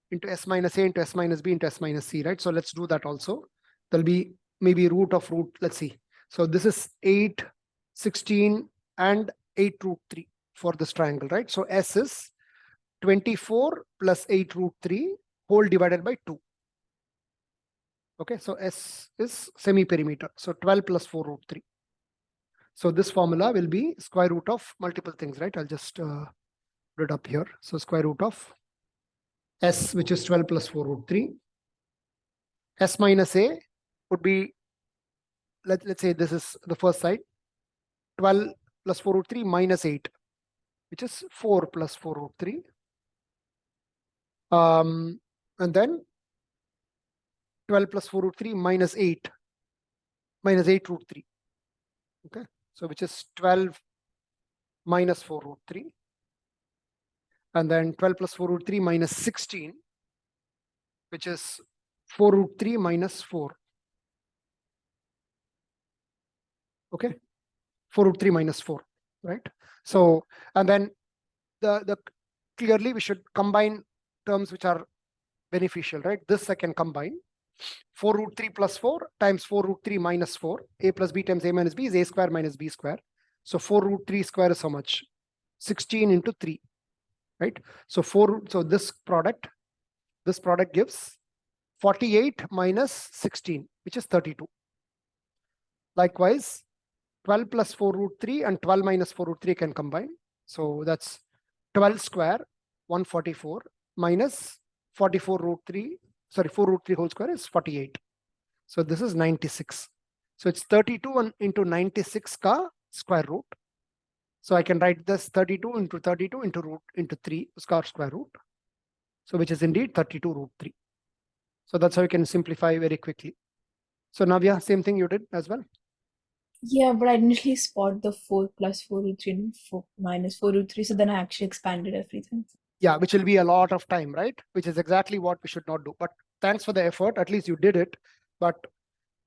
into S minus A into S minus B into S minus C, right? So let's do that also. There'll be maybe root of root. Let's see. So this is 8, 16, and 8√3 for this triangle, right? So S is 24 plus 8√3 whole divided by 2. Okay, so S is semi-perimeter. So 12 plus 4√3. So this formula will be square root of multiple things, right? I'll just put it up here. So square root of S, which is 12 plus 4√3. S minus A would be, let's say this is the first side, 12 plus 4√3 minus 8, which is 4 plus 4√3. And then 12 plus 4√3 minus 8, minus 8√3. Okay, so which is 12 minus 4√3. And then 12 plus 4√3 minus 16, which is 4√3 minus 4. Okay, 4√3 minus 4, right? So, and then the clearly we should combine terms which are beneficial, right? This I can combine. 4√3 plus 4 times 4√3 minus 4. A plus B times A minus B is A square minus B square. So 4√3 square is how much? 16 into 3, right? So this product gives 48 minus 16, which is 32. Likewise, 12 plus 4√3 and 12 minus 4√3 can combine. So that's 12 square, 144 minus 4√3 whole square is 48. So this is 96. So it's 32 into 96 ka square root. So I can write this 32 into 32 into root into 3 square root. So which is indeed 32√3. So that's how you can simplify very quickly. So Navya, same thing you did as well. Yeah, but I didn't really spot the 4 plus 4 root 3 and 4 minus 4 root 3. So then I actually expanded everything. Yeah, which will be a lot of time, right? Which is exactly what we should not do. But thanks for the effort. At least you did it. But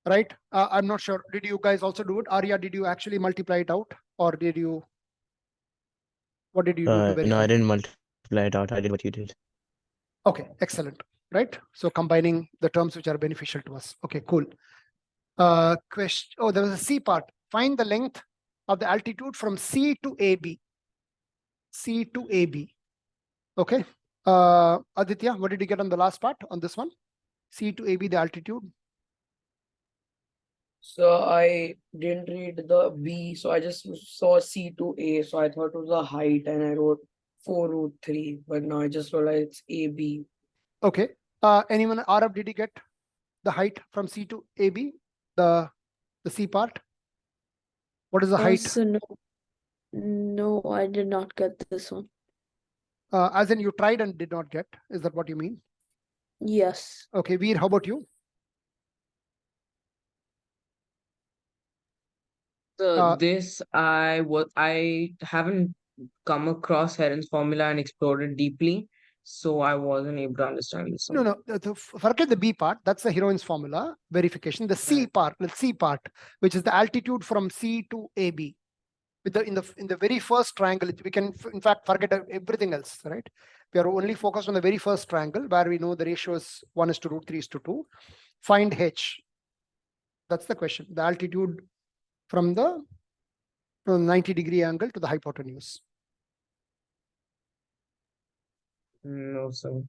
right, I'm not sure. Did you guys also do it? Arya, did you actually multiply it out, or did you? What did you do to verify? No, I didn't multiply it out. I did what you did. Okay, excellent. Right. So combining the terms which are beneficial to us. Okay, cool. Question. Oh, there was a C part. Find the length of the altitude from C to AB. C to AB. Okay. Aditya, what did you get on the last part on this one? C to AB, the altitude. So I didn't read the B, so I just saw C to A. So I thought it was a height and I wrote 4 root 3, but now I just realized it's AB. Okay. Anyone, Arab, did you get the height from C to AB? The C part? What is the height? So no, I did not get this one. As in you tried and did not get. Is that what you mean? Yes. Okay, Veer, how about you? So this I haven't come across Heron's formula and explored it deeply, so I wasn't able to understand this one. No. Forget the B part. That's the heroine's formula verification. The C Right. part, the C part, which is the altitude from C to AB. With the in the very first triangle, we can in fact forget everything else, right? We are only focused on the very first triangle where we know the ratio is 1 is to root 3 is to 2. Find H. That's the question. The altitude from the 90-degree angle to the hypotenuse. No, sir.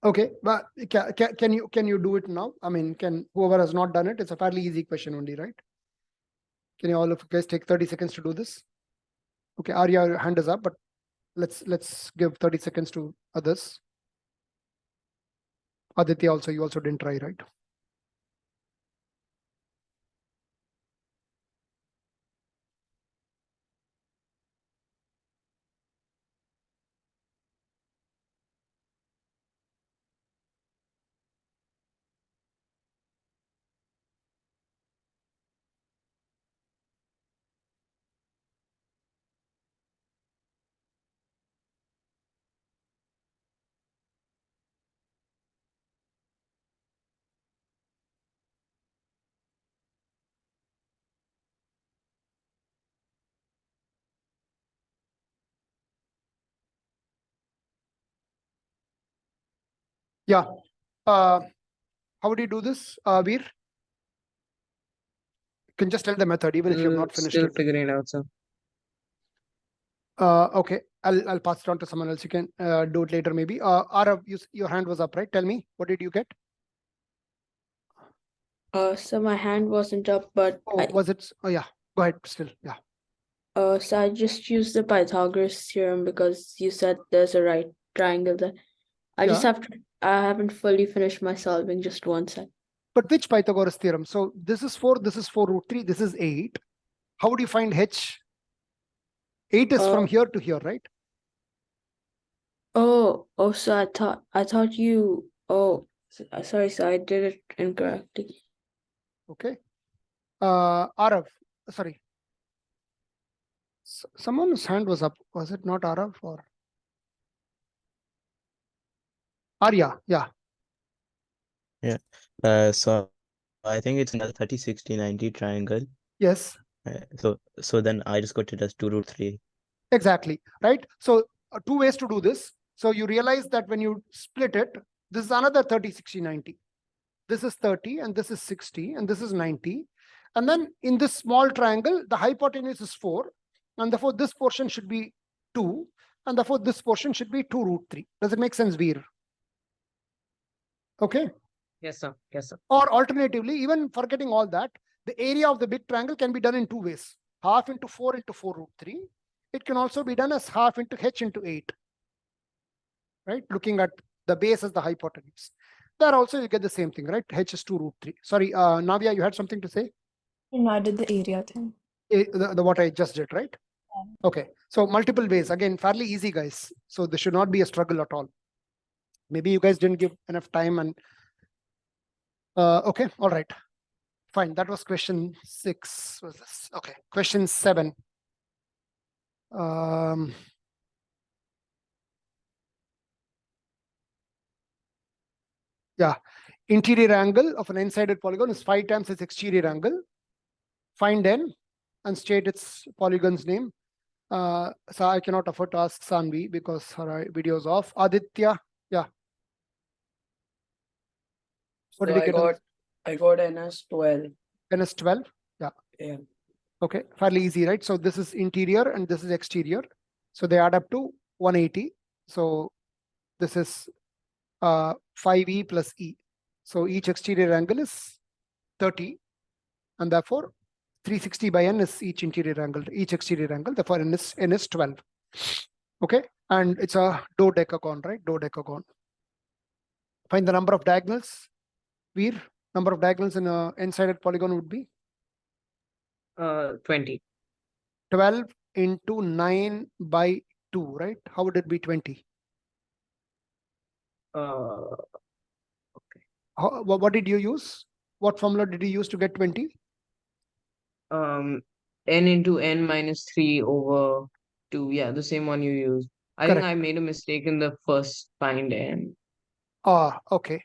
Okay, but can you do it now? I mean, can whoever has not done it? It's a fairly easy question only, right? Can you all of you guys take 30 seconds to do this? Okay, Arya, your hand is up, but let's give 30 seconds to others. Aditya also, you also didn't try, right? Yeah. How would you do this, Veer? You can just tell the method, even if you have not finished Still it. figuring it out, sir. Okay, I'll pass it on to someone else. You can do it later, maybe. Arav, your hand was up, right? Tell me, what did you get? So my hand wasn't up, but Oh, was it? Oh, yeah. Go ahead. Still, yeah. so I just used the Pythagoras theorem because you said there's a right triangle there. I haven't fully finished my solving, just one side. But which Pythagoras theorem? So this is 4, this is 4 root 3, this is 8. How would you find H? 8 is from here to here, right? So I thought you, sorry, so I did it incorrectly. Okay. Arav, sorry. Someone's hand was up. Was it not Arav or Arya? Yeah. So I think it's another 30, 60, 90 triangle. Yes. So then I just got it as 2 root 3. Exactly. Right. So two ways to do this. So you realize that when you split it, this is another 30, 60, 90. This is 30 and this is 60 and this is 90. And then in this small triangle, the hypotenuse is 4. And therefore this portion should be 2. And therefore this portion should be 2 root 3. Does it make sense, Veer? Okay. Yes, sir. Yes, sir. Or alternatively, even forgetting all that, the area of the big triangle can be done in two ways. Half into 4 into 4 root 3. It can also be done as half into h into 8. Right? Looking at the base as the hypotenuse. There also you get the same thing, right? H is 2 root 3. Sorry, Navya, you had something to say? No, I did the area thing. The what I just did, right? Okay. So multiple ways. Again, fairly easy, guys. So this should not be a struggle at all. Maybe you guys didn't give enough time and okay, all right. Fine. That was question 6. Was this? Okay. Question 7. Yeah. Interior angle of an n-sided polygon is 5 times its exterior angle. Find n and state its polygon's name. So I cannot afford to ask Sanvi because her video is off. Aditya, yeah. What So did you get? I got NS12. NS12? Yeah. Yeah. Okay, fairly easy, right? So this is interior and this is exterior. So they add up to 180. So this is 5e plus e. So each exterior angle is 30. And therefore 360 by n is each interior angle, each exterior angle. Therefore n is 12. Okay, and it's a dodecagon, right? Dodecagon. Find the number of diagonals. Veer, number of diagonals in a n-sided polygon would be 20. 12 into 9 by 2, right? How would it be 20? What did you use? What formula did you use to get 20? N into n minus 3 over 2. Yeah, the same one you used. I think Correct. I made a mistake in the first find n. Okay.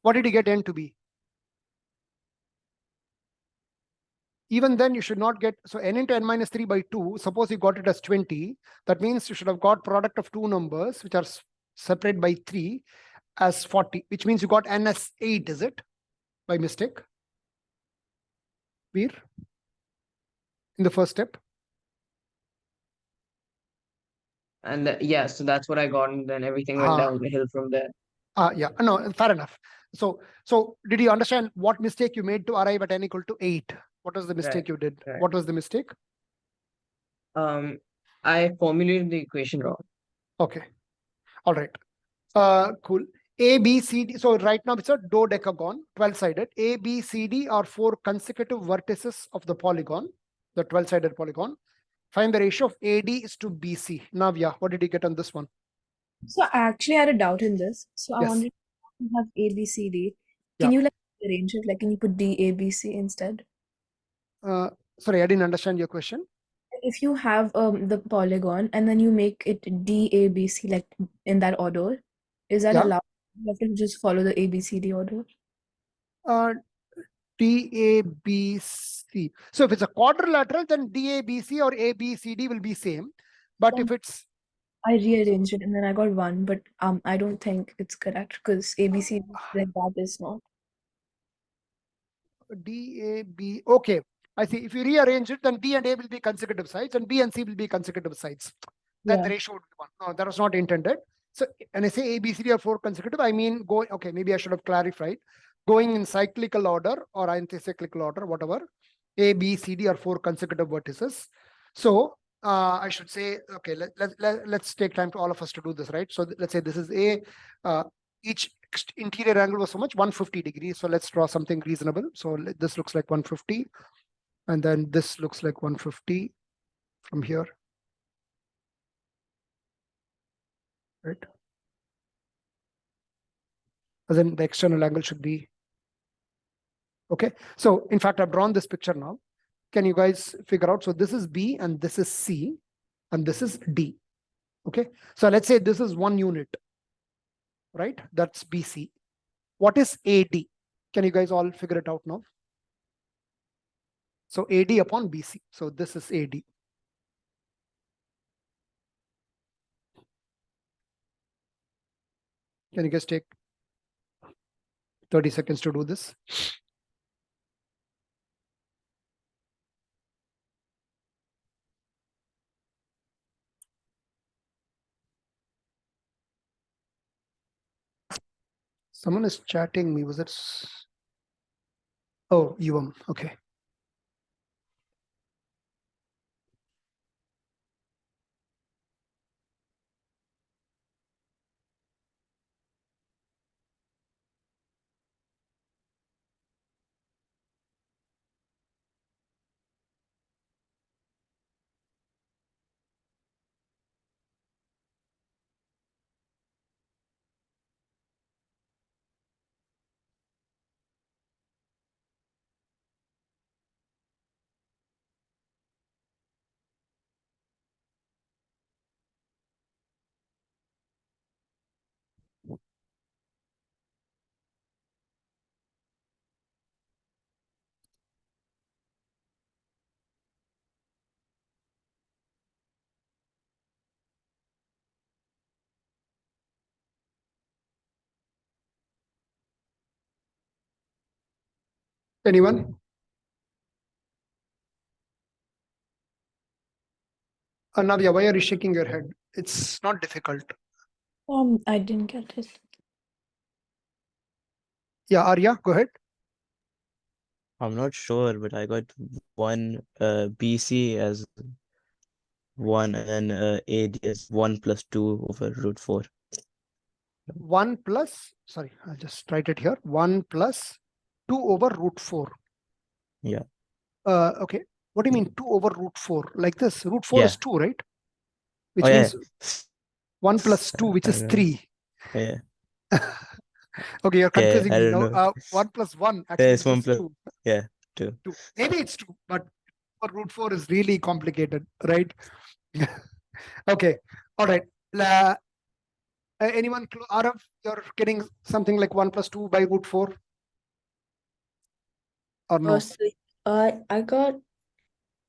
What did you get n to be? Even then you should not get, so n into n minus 3 by 2, suppose you got it as 20, that means you should have got product of two numbers which are separate by 3 as 40, which means you got n as 8, is it? By mistake? Veer? In the first step? And yeah, so that's what I got, and then everything went downhill from there. Yeah, no, fair enough. So did you understand what mistake you made to arrive at n equal to 8? What was the mistake you did? right. What was the mistake? I formulated the equation wrong. Okay. All right. Cool. A, B, C, D. So right now it's a dodecagon, 12-sided. A, B, C, D are 4 consecutive vertices of the polygon, the 12-sided polygon. Find the ratio of AD is to BC. Navya, what did you get on this one? So I actually had a doubt in this. So I Yes. wanted to have A, B, C, D. Yeah. Can you like arrange it? Like, can you put D, A, B, C instead? Sorry, I didn't understand your question. If you have the polygon and then you make it D, A, B, C, like in that order, is that Yeah. allowed? You have to just follow the A, B, C, D order. D, A, B, C. So if it's a quadrilateral, then D, A, B, C or A, B, C, D will be same. But Then if it's I rearranged it and then I got 1, but I don't think it's correct because A, B, C, like that is not. D, A, B, okay. I see. If you rearrange it, then D and A will be consecutive sides and B and C will be consecutive sides. Then the Yeah. ratio would be 1. No, that was not intended. So when I say A, B, C, D are 4 consecutive, I mean okay, maybe I should have clarified. Going in cyclical order or anticyclical order, whatever. A, B, C, D are 4 consecutive vertices. So I should say, okay, let's take time to all of us to do this, right? So let's say this is A, each interior angle was so much 150 degrees. So let's draw something reasonable. So this looks like 150. And then this looks like 150 from here. Right. And then the external angle should be. Okay. So in fact, I've drawn this picture now. Can you guys figure out? So this is B and this is C and this is D. Okay. So let's say this is 1 unit, right? That's BC. What is AD? Can you guys all figure it out now? So AD upon BC. So this is AD. Can you guys take 30 seconds to do this? Someone is chatting me. Was it? Oh, okay. Anyone? Navya, why are you shaking your head? It's not difficult. I didn't get it. Yeah, Arya, go ahead. I'm not sure, but I got one BC as 1 and then AD as 1 plus 2 over root 4. 1 plus, sorry, I'll just write it here. 1 plus 2 over root 4. Yeah. Okay. What do you mean 2 over root 4? Like this, root 4 is Yeah. 2, right? Which Oh, yeah. means 1 plus 2, which I is don't know. 3. Yeah. Okay, you're Yeah, confusing I me don't now. know. 1 plus 1 Yeah, actually it's 1 is plus 2. yeah, 2. 2. Maybe it's 2, but for root 4 is really complicated, right? Okay. All right. Anyone, Arav, you're getting something like 1 plus 2 by root 4? Or no? So, I got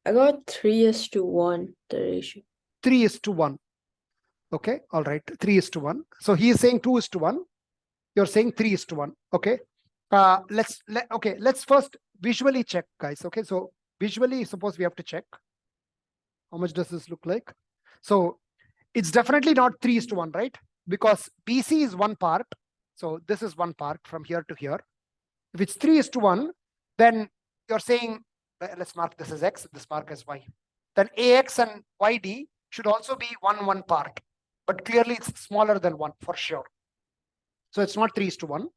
3:1 the ratio. 3:1. Okay. All right. 3:1. So he is saying 2:1. You're saying 3:1. Okay. Let's first visually check, guys. Okay. So visually, suppose we have to check. How much does this look like? So it's definitely not 3:1, right? Because BC is one part. So this is one part from here to here. If it's 3:1, then you're saying, let's mark this as X, this mark as Y. Then AX and YD should also be one part. But clearly it's smaller than 1 for sure. So it's not 3:1.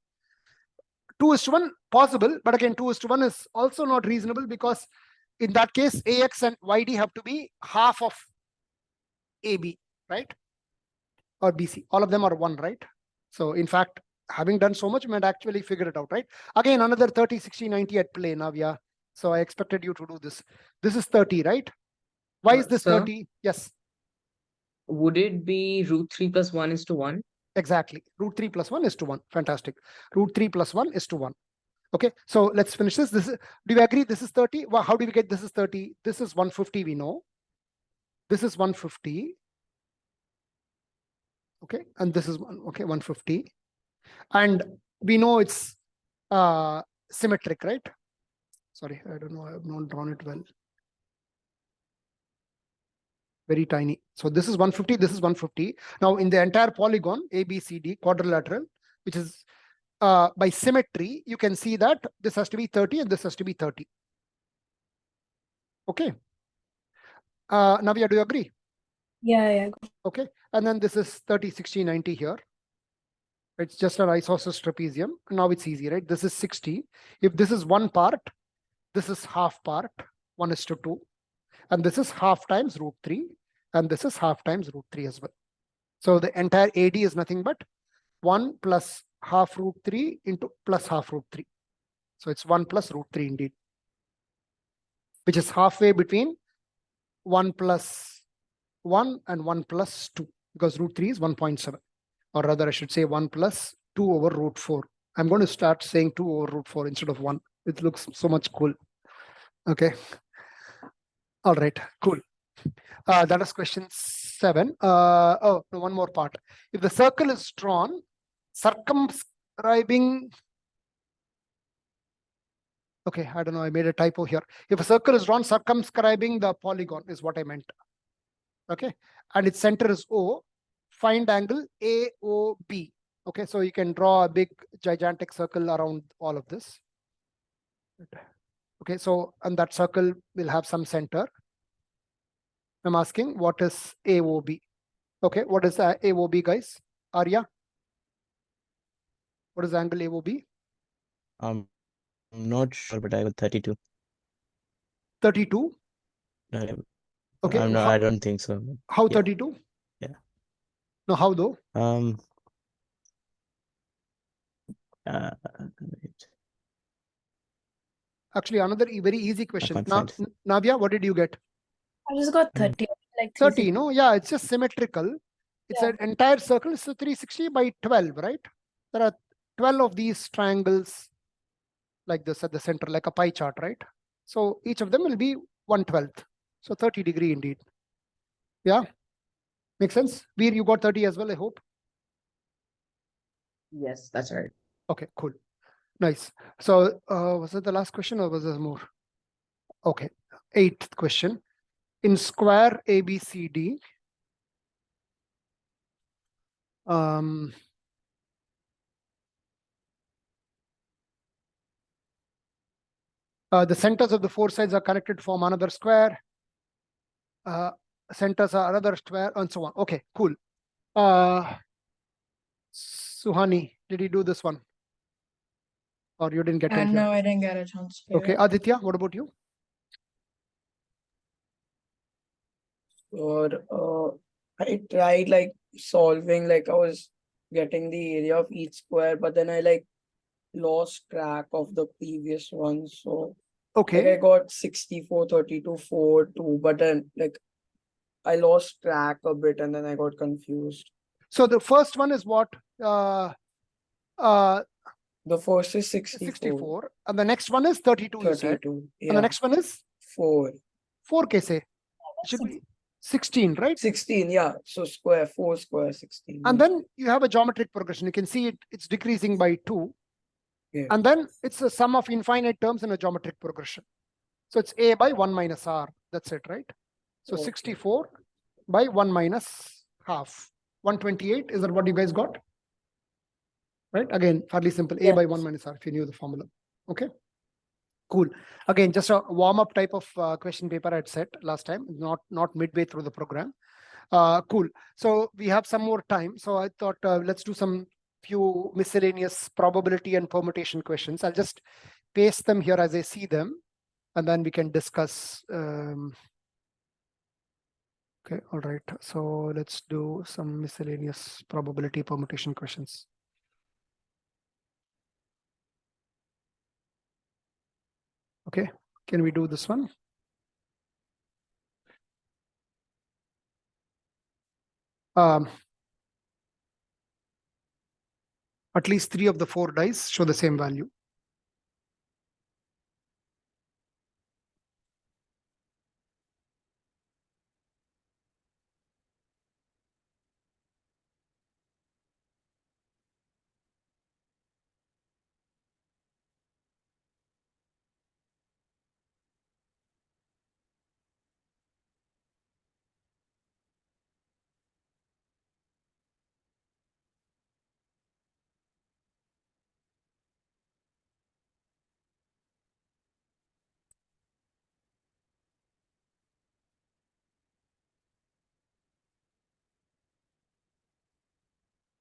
2:1 possible, but again, 2:1 is also not reasonable because in that case, AX and YD have to be half of AB, right? Or BC. All of them are 1, right? So in fact, having done so much, you might actually figure it out, right? Again, another 30, 60, 90 at play, Navya. So I expected you to do this. This is 30, right? Why is this Sir, 30? Yes, would it be root 3 plus 1:1? exactly. Root 3 plus 1 is to 1. Fantastic. Root 3 plus 1 is to 1. Okay, so let's finish this. Do you agree this is 30? Well, how do we get this is 30? This is 150, we know. This is 150. Okay, and this is 150. And we know it's symmetric, right? Sorry, I don't know, I have not drawn it well. Very tiny. So this is 150, this is 150. Now in the entire polygon, ABCD quadrilateral, which is by symmetry, you can see that this has to be 30 and this has to be 30. Okay. Navya, do you agree? Yeah. Okay. And then this is 30, 60, 90 here. It's just an isosceles trapezium. Now it's easy, right? This is 60. If this is one part, this is half part, 1:2. And this is half times root 3. And this is half times root 3 as well. So the entire AD is nothing but 1 plus half root 3 into plus half root 3. So it's 1 plus root 3 indeed, which is halfway between 1 plus 1 and 1 plus 2, because root 3 is 1.7. Or rather, I should say 1 plus 2 over root 4. I'm going to start saying 2 over root 4 instead of 1. It looks so much cool. Okay. All right, cool. That is question 7. Oh, no, one more part. If the circle is drawn, circumscribing. Okay, I don't know, I made a typo here. If a circle is drawn, circumscribing the polygon is what I meant. Okay, and its center is O, find angle AOB. Okay, so you can draw a big gigantic circle around all of this. Okay, so and that circle will have some center. I'm asking what is AOB? Okay, what is AOB, guys? Arya? What is the angle AOB? I'm not sure, but I got 32. 32? Okay, I don't think so. How Yeah. 32? Yeah. No, how though? Wait. Actually, another very easy question. can't Now, find Navya, what did you get? I just got 30. Like 30, no? Yeah, it's just symmetrical. It's Yeah. an entire circle, so 360 by 12, right? There are 12 of these triangles like this at the center, like a pie chart, right? So each of them will be 1/12. So 30 degree indeed. Yeah, makes sense? Veer, you got 30 as well, I hope. Yes, that's right. Okay, cool. Nice. So was it the last question or was there more? Okay. 8th question. In square ABCD, the centers of the four sides are connected to form another square. Centers are another square and so on. Okay, cool. Suhani, did you do this one? Or you didn't get to No, I didn't get a chance to. Okay, Aditya, what about you? Or I tried like solving, like I was getting the area of each square, but then I like lost track of the previous one. So like I Okay, got 64, 32, 4, 2, but then like I lost track a bit and then I got confused. so the first one is what? The first is 64, 64, and the next one is 32, you said. 32. And Yeah, the next one is 4. 4 K say. It should be 16, right? 16, yeah. So square, 4 square, 16. And yeah. then you have a geometric progression. You can see it's decreasing by 2. Yeah. And then it's a sum of infinite terms in a geometric progression. So it's A by 1 minus R. That's it, right? So Okay. 64 by 1 minus half. 128, is that what you guys got? Right? Again, fairly simple. A Yeah. by 1 minus R if you knew the formula. Okay. Cool. Again, just a warm-up type of question paper I'd set last time, not midway through the program. Cool. So we have some more time. So I thought let's do some few miscellaneous probability and permutation questions. I'll just paste them here as I see them, and then we can discuss. Okay, all right. So let's do some miscellaneous probability permutation questions. Okay, can we do this one? At least 3 of the 4 dice show the same value.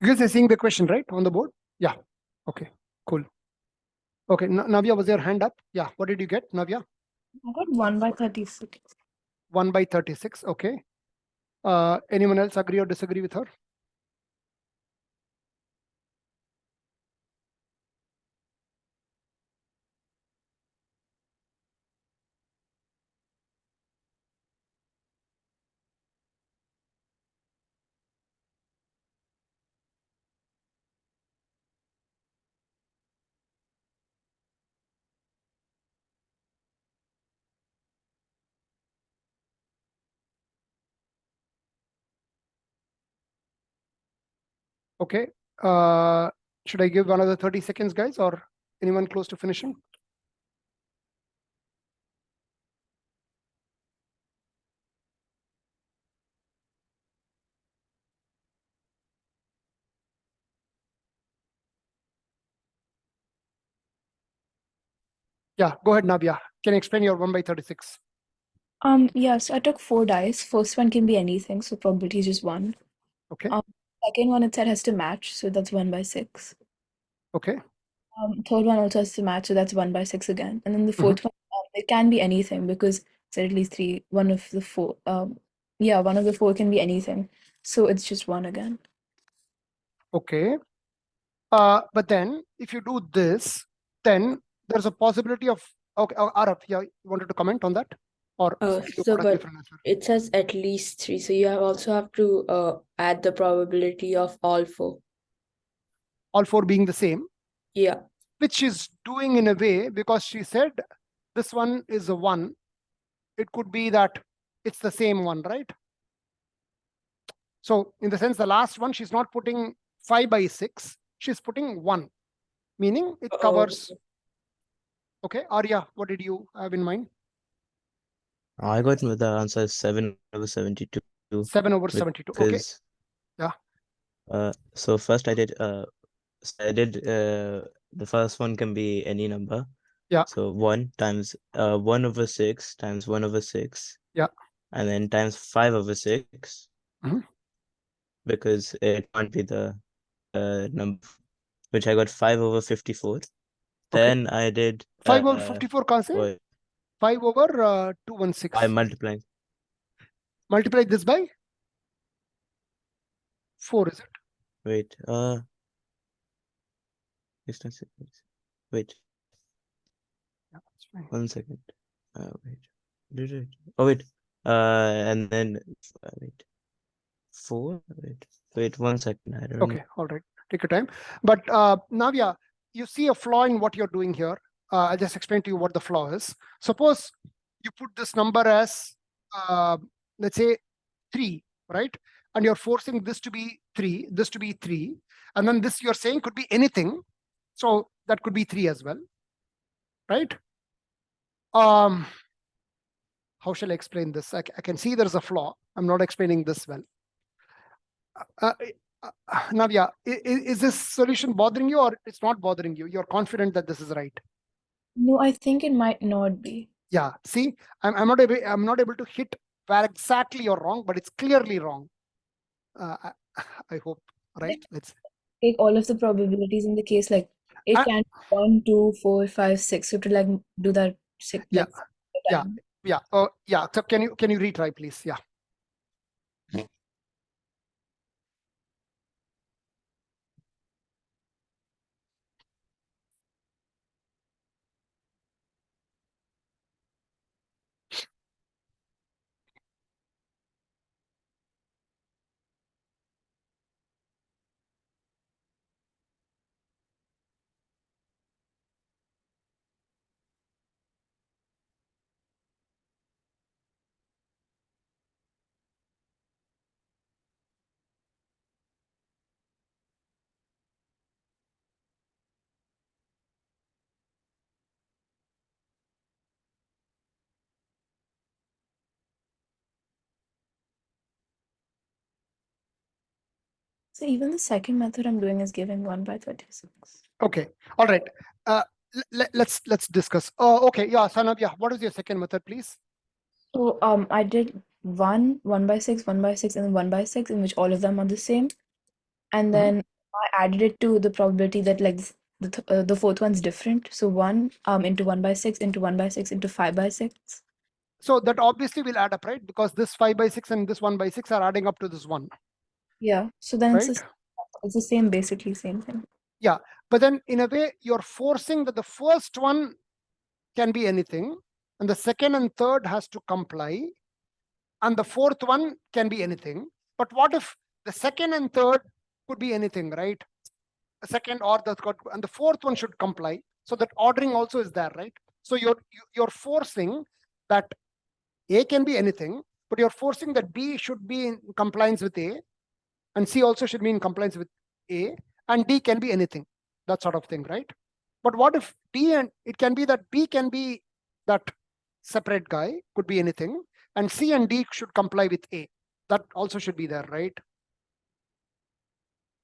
You guys are seeing the question, right, on the board? Yeah. Okay, cool. Okay, Navya, was your hand up? Yeah, what did you get, Navya? I got 1 by 36. 1 by 36, okay. Anyone else agree or disagree with her? Okay. Should I give another 30 seconds, guys, or anyone close to finishing? Yeah, go ahead, Navya. Can you explain your 1 by 36? Yes, I took 4 dice. First one can be anything, so probability is just 1. Okay. Second one it said has to match, so that's 1 by 6. Okay. Third one also has to match, so that's 1 by 6 again. And then the fourth one, it can be anything because it said at least 3. One of the 4. Yeah, one of the 4 can be anything, so it's just 1 again. Okay. But then if you do this, then there's a possibility of, okay, Araf, yeah, you wanted to comment on that? Or you So got a but different answer? it says at least 3, so you also have to add the probability of all 4. All 4 being the same, Yeah. which she's doing in a way because she said this one is a 1. It could be that it's the same one, right? So in the sense, the last one, she's not putting 5 by 6, she's putting 1. meaning it covers. Okay, Arya, what did you have in mind? I got the answer is 7/72. 7/72. Okay. Because so first I did the first one can be any number. Yeah. So 1 times 1/6 times 1/6. Yeah. And then times 5/6. Mhm. Because it can't be the number, which I got 5/54. Then I did 5/54 can't say. what 5/216. I'm multiplying. Multiply this by 4, is it? Wait, wait, Yeah, that's fine. 1 second. Wait, did it? Oh wait, and then wait, 4. Wait, 1 second. I don't know. Okay, all right. Take your time. But Navya, you see a flaw in what you're doing here. I'll just explain to you what the flaw is. Suppose you put this number as, let's say 3, right? And you're forcing this to be 3, this to be 3. And then this you're saying could be anything. So that could be 3 as well, right? How shall I explain this? I can see there's a flaw. I'm not explaining this well. Navya, is this solution bothering you or it's not bothering you? You're confident that this is right? No, I think it might not be. Yeah, see, I'm not able to hit where exactly you're wrong, but it's clearly wrong. I hope, right? Let's take all of the probabilities in the case, like it can 1, 2, 4, 5, 6. So to like do that 6. Yeah, like, yeah. Yeah. So can you retry, please? Yeah. So even the second method I'm doing is giving 1/36. Okay. All right. Let's discuss. Oh, okay. Yeah, Sanav. Yeah. What is your second method, please? So I did 1/6, 1/6, and 1/6, in which all of them are the same, and then I added it to the probability that like the fourth one's different. So 1 into 1/6 into 1/6 into 5/6. So that obviously will add up, right? Because this 5/6 and this 1/6 are adding up to this 1. Yeah. So then right? it's the same, basically same thing. Yeah, but then in a way you're forcing that the first one can be anything, and the second and third has to comply, and the fourth one can be anything. But what if the second and third could be anything, right? The second or the third, and the fourth one should comply. So that ordering also is there, right? So you're forcing that A can be anything, but you're forcing that B should be in compliance with A, and C also should be in compliance with A, and D can be anything, that sort of thing, right? But what if D and it can be that B can be that separate guy, could be anything, and C and D should comply with A. That also should be there, right?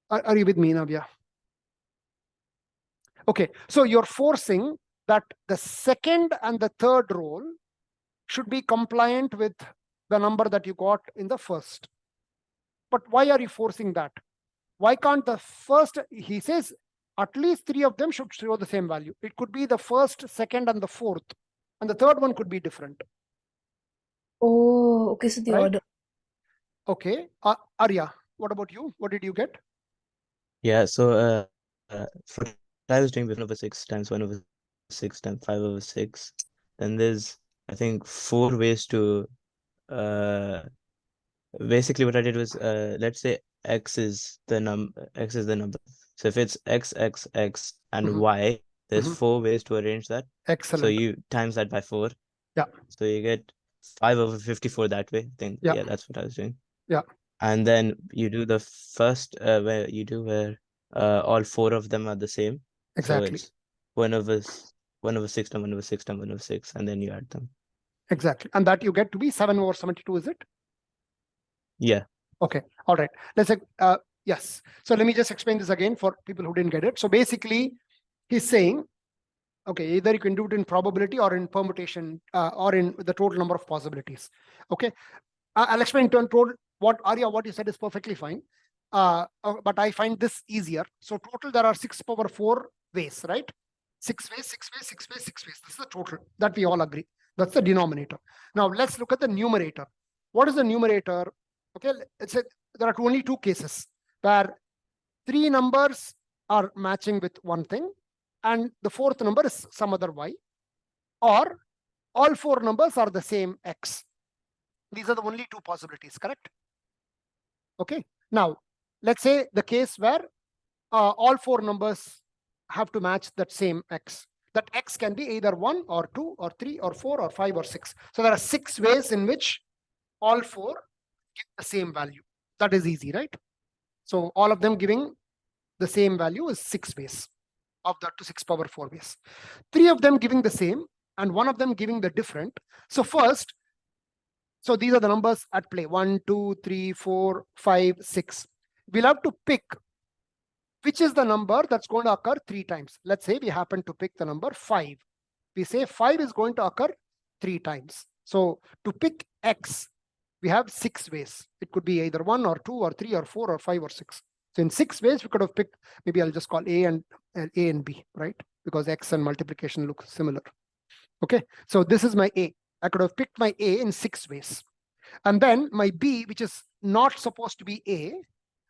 Are you with me, Navya? Okay, so you're forcing that the second and the third role should be compliant with the number that you got in the first. But why are you forcing that? Why can't the first, he says, at least 3 of them should show the same value. It could be the first, second, and the fourth. And the third one could be different. Oh, okay. So the order. Okay. Arya, what about you? What did you get? Yeah, so for I was doing 1/6 times 1/6 times 5/6. Then there's, I think, 4 ways to basically what I did was let's say x is the number. So if it's x, and y, there's 4 ways to arrange that. Excellent. So you times that by 4. Yeah. So you get 5/54 that way. I think yeah, that's what I was doing. Yeah. And then you do the first where all 4 of them are the same. Exactly. So it's 1/6 times 1/6 times 1/6, and then you add them. Exactly. And that you get to be 7/72, is it? Yeah. Okay. All right. Let's say, yes. So let me just explain this again for people who didn't get it. So basically, he's saying, okay, either you can do it in probability or in permutation or in the total number of possibilities. Okay. I'll explain total what Arya, what you said is perfectly fine. But I find this easier. So total, there are 6^4 ways, right? 6 ways, 6 ways, 6 ways, 6 ways. This is the total that we all agree. That's the denominator. Now let's look at the numerator. What is the numerator? Okay, there are only two cases where 3 numbers are matching with one thing, and the 4th number is some other y, or all 4 numbers are the same x. These are the only two possibilities, correct? Okay. Now, let's say the case where all 4 numbers have to match that same x. That x can be either 1 or 2 or 3 or 4 or 5 or 6. So there are 6 ways in which all 4 give the same value. That is easy, right? So all of them giving the same value is 6 ways of that to 6^4 ways. 3 of them giving the same and 1 of them giving the different. So first, so these are the numbers at play: 1, 2, 3, 4, 5, 6. We'll have to pick which is the number that's going to occur 3 times. Let's say we happen to pick the number 5. We say 5 is going to occur 3 times. So to pick x, we have 6 ways. It could be either 1 or 2 or 3 or 4 or 5 or 6. So in 6 ways, we could have picked, maybe I'll just call A and B, right? Because x and multiplication look similar. Okay, so this is my A. I could have picked my A in 6 ways. And then my B, which is not supposed to be A,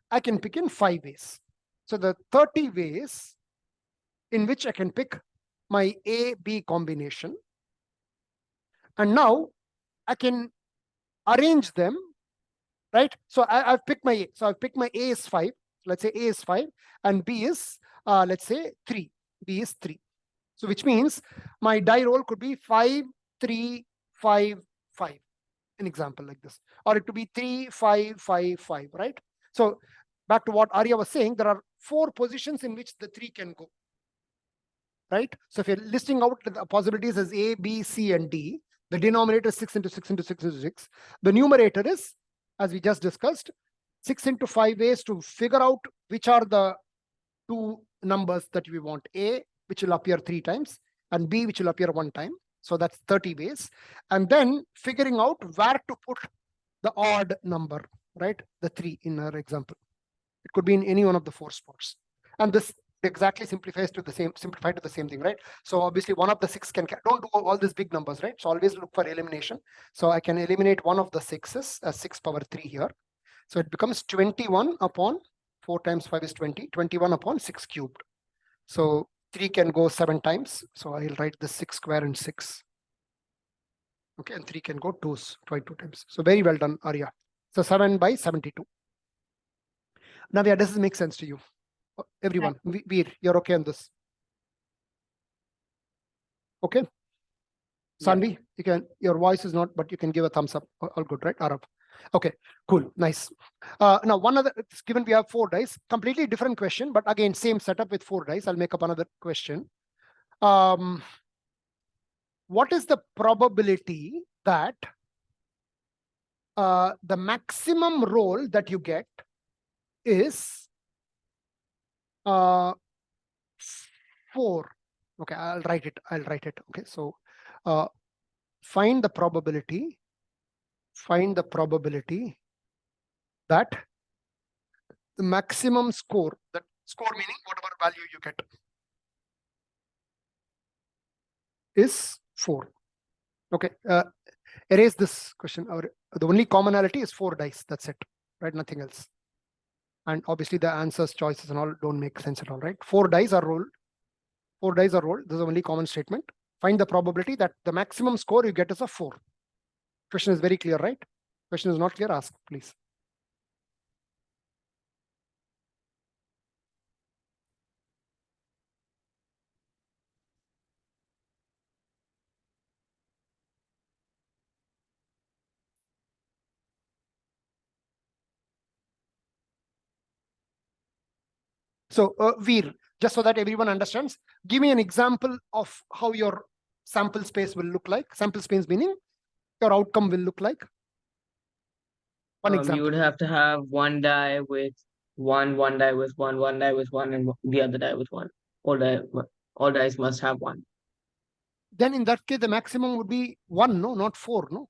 I can pick in 5 ways. So the 30 ways in which I can pick my A-B combination. And now I can arrange them, right? So I've picked my A. So I've picked my A is 5. Let's say A is 5 and B is, let's say 3. B is 3. So which means my die roll could be 5, 3, 5, 5. An example like this. Or it could be 3, 5, 5, 5, right? So back to what Arya was saying, there are 4 positions in which the 3 can go, right? So if you're listing out the possibilities as A, B, C, and D, the denominator is 6 into 6 into 6 into 6. The numerator is, as we just discussed, 6 into 5 ways to figure out which are the 2 numbers that we want. A, which will appear 3 times, and B, which will appear 1 time. So that's 30 ways. And then figuring out where to put the odd number, right? The 3 in our example. It could be in any one of the 4 spots. And this exactly simplified to the same thing, right? So obviously one of the 6 don't do all these big numbers, right? So always look for elimination. So I can eliminate one of the 6s as 6^3 here. So it becomes 21 upon 4 times 5 is 20, 21 upon 6 cubed. So 3 can go 7 times. So I'll write the 6 square and 6. Okay, and 3 can go 22 times. So very well done, Arya. So 7/72. Now, yeah, does this make sense to you? Everyone, Veer, you're okay on this? Okay. Sanvi, you can, your voice is not, but you can give a thumbs up. All good, right? Arab. Okay, cool, nice. Now, one other, given we have 4 dice, completely different question, but again, same setup with 4 dice. I'll make up another question. What is the probability that the maximum roll that you get is 4? Okay, I'll write it. Okay, so find the probability that the maximum score, that score meaning whatever value you get, is 4. Okay, erase this question. The only commonality is 4 dice. That's it, right? Nothing else. And obviously the answers, choices, and all don't make sense at all, right? 4 dice are rolled. 4 dice are rolled. This is the only common statement. Find the probability that the maximum score you get is a 4. Question is very clear, right? Question is not clear, ask, please. So, Veer, Just so that everyone understands, give me an example of how your sample space will look like. Sample space meaning your outcome will look like. One You example. would have to have one die with one die with one die with one, and the other die with one. All dice must have one. Then in that case, the maximum would be 1, no, not 4, no.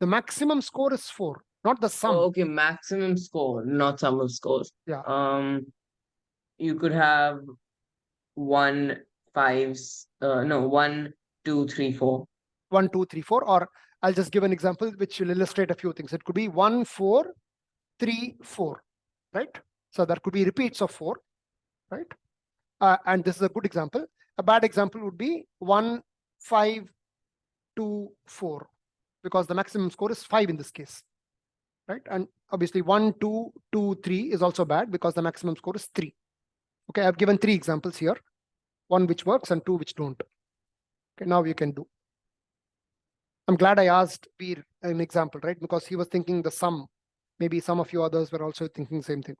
The maximum score is 4, not the sum. Oh, okay, maximum score, not sum of scores. Yeah. You could have 1, 5, no, 1, 2, 3, 4. 1, 2, 3, 4, or I'll just give an example which will illustrate a few things. It could be 1, 4, 3, 4, right? So there could be repeats of 4, right? And this is a good example. A bad example would be 1, 5, 2, 4, because the maximum score is 5 in this case, right? And obviously 1, 2, 2, 3 is also bad because the maximum score is 3. Okay, I've given 3 examples here, 1 which works and 2 which don't. Okay, now you can do. I'm glad I asked Veer an example, right? Because he was thinking the sum. Maybe some of you others were also thinking the same thing.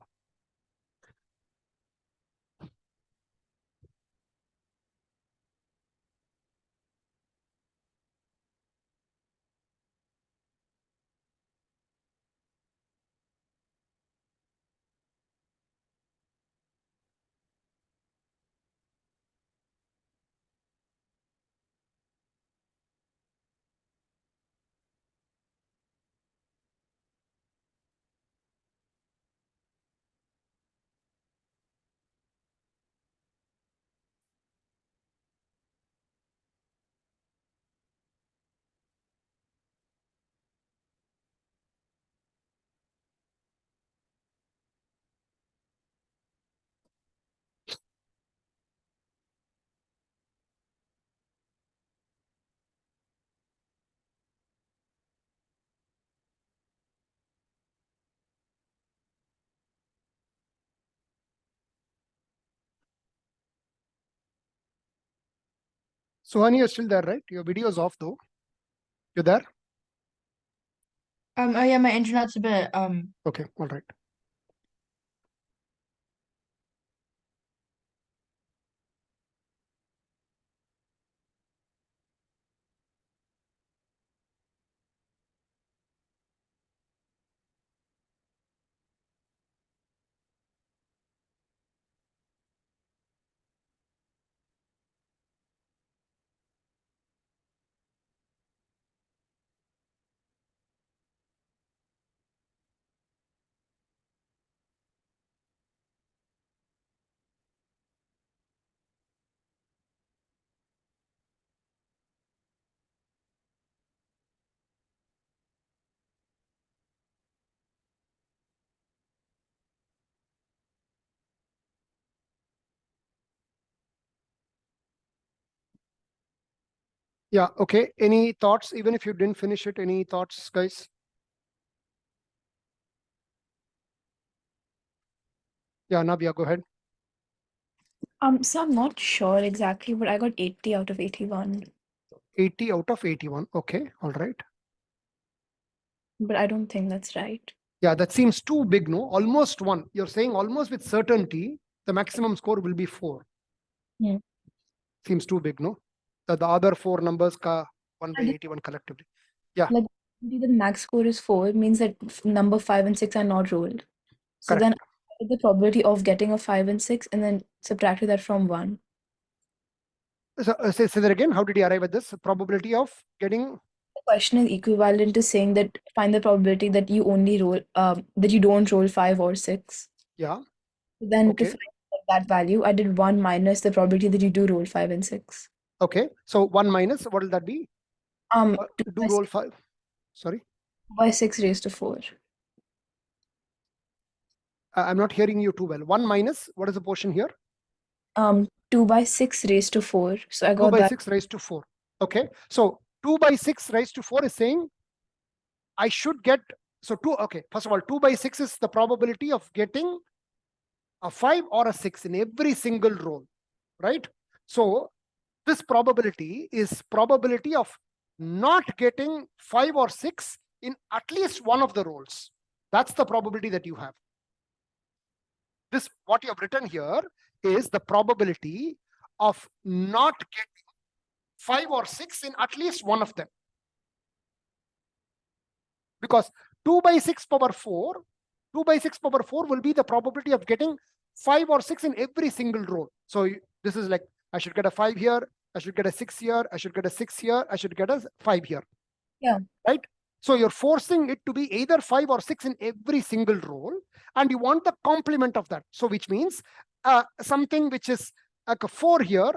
Suhani, you're still there, right? Your video is off though. You're there? Oh yeah, my internet's a bit Okay, all right. Yeah, okay. Any thoughts, even if you didn't finish it, any thoughts, guys? Yeah, Navya, go ahead. So I'm not sure exactly, but I got 80 out of 81. 80 out of 81. Okay, all right. But I don't think that's right. Yeah, that seems too big, no? Almost 1. You're saying almost with certainty, the maximum score will be 4. Yeah. Seems too big, no? The other 4 numbers ka 1 by 81 collectively. Yeah. Like the max score is 4 means that number 5 and 6 are not rolled. So Correct. then I get the probability of getting a 5 and 6 and then subtracted that from 1. So, say that again. How did you arrive at this probability of getting? The question is equivalent to saying that find the probability that you only roll that you don't roll 5 or 6. Yeah. Then Okay. to find that value, I did 1 minus the probability that you do roll 5 and 6. Okay. So 1 minus, what will that be? 2 Do by roll 6, 5. Sorry. 2 by 6 raised to 4. I'm not hearing you too well. 1 minus, what is the portion here? 2 by 6 raised to 4. So I 2 got by that. 6 raised to 4. Okay. So 2 by 6 raised to 4 is saying I should get, so 2, okay. First of all, 2 by 6 is the probability of getting a 5 or a 6 in every single roll, right? So this probability is probability of not getting 5 or 6 in at least one of the rolls. That's the probability that you have. this, what you have written here is the probability of not getting 5 or 6 in at least one of them. Because 2 by 6 power 4, 2 by 6 power 4 will be the probability of getting 5 or 6 in every single row. So this is like, I should get a 5 here, I should get a 6 here, I should get a 6 here, I should get a 5 here. Yeah. Right? So you're forcing it to be either 5 or 6 in every single row, and you want the complement of that. So which means something which is like a 4 here,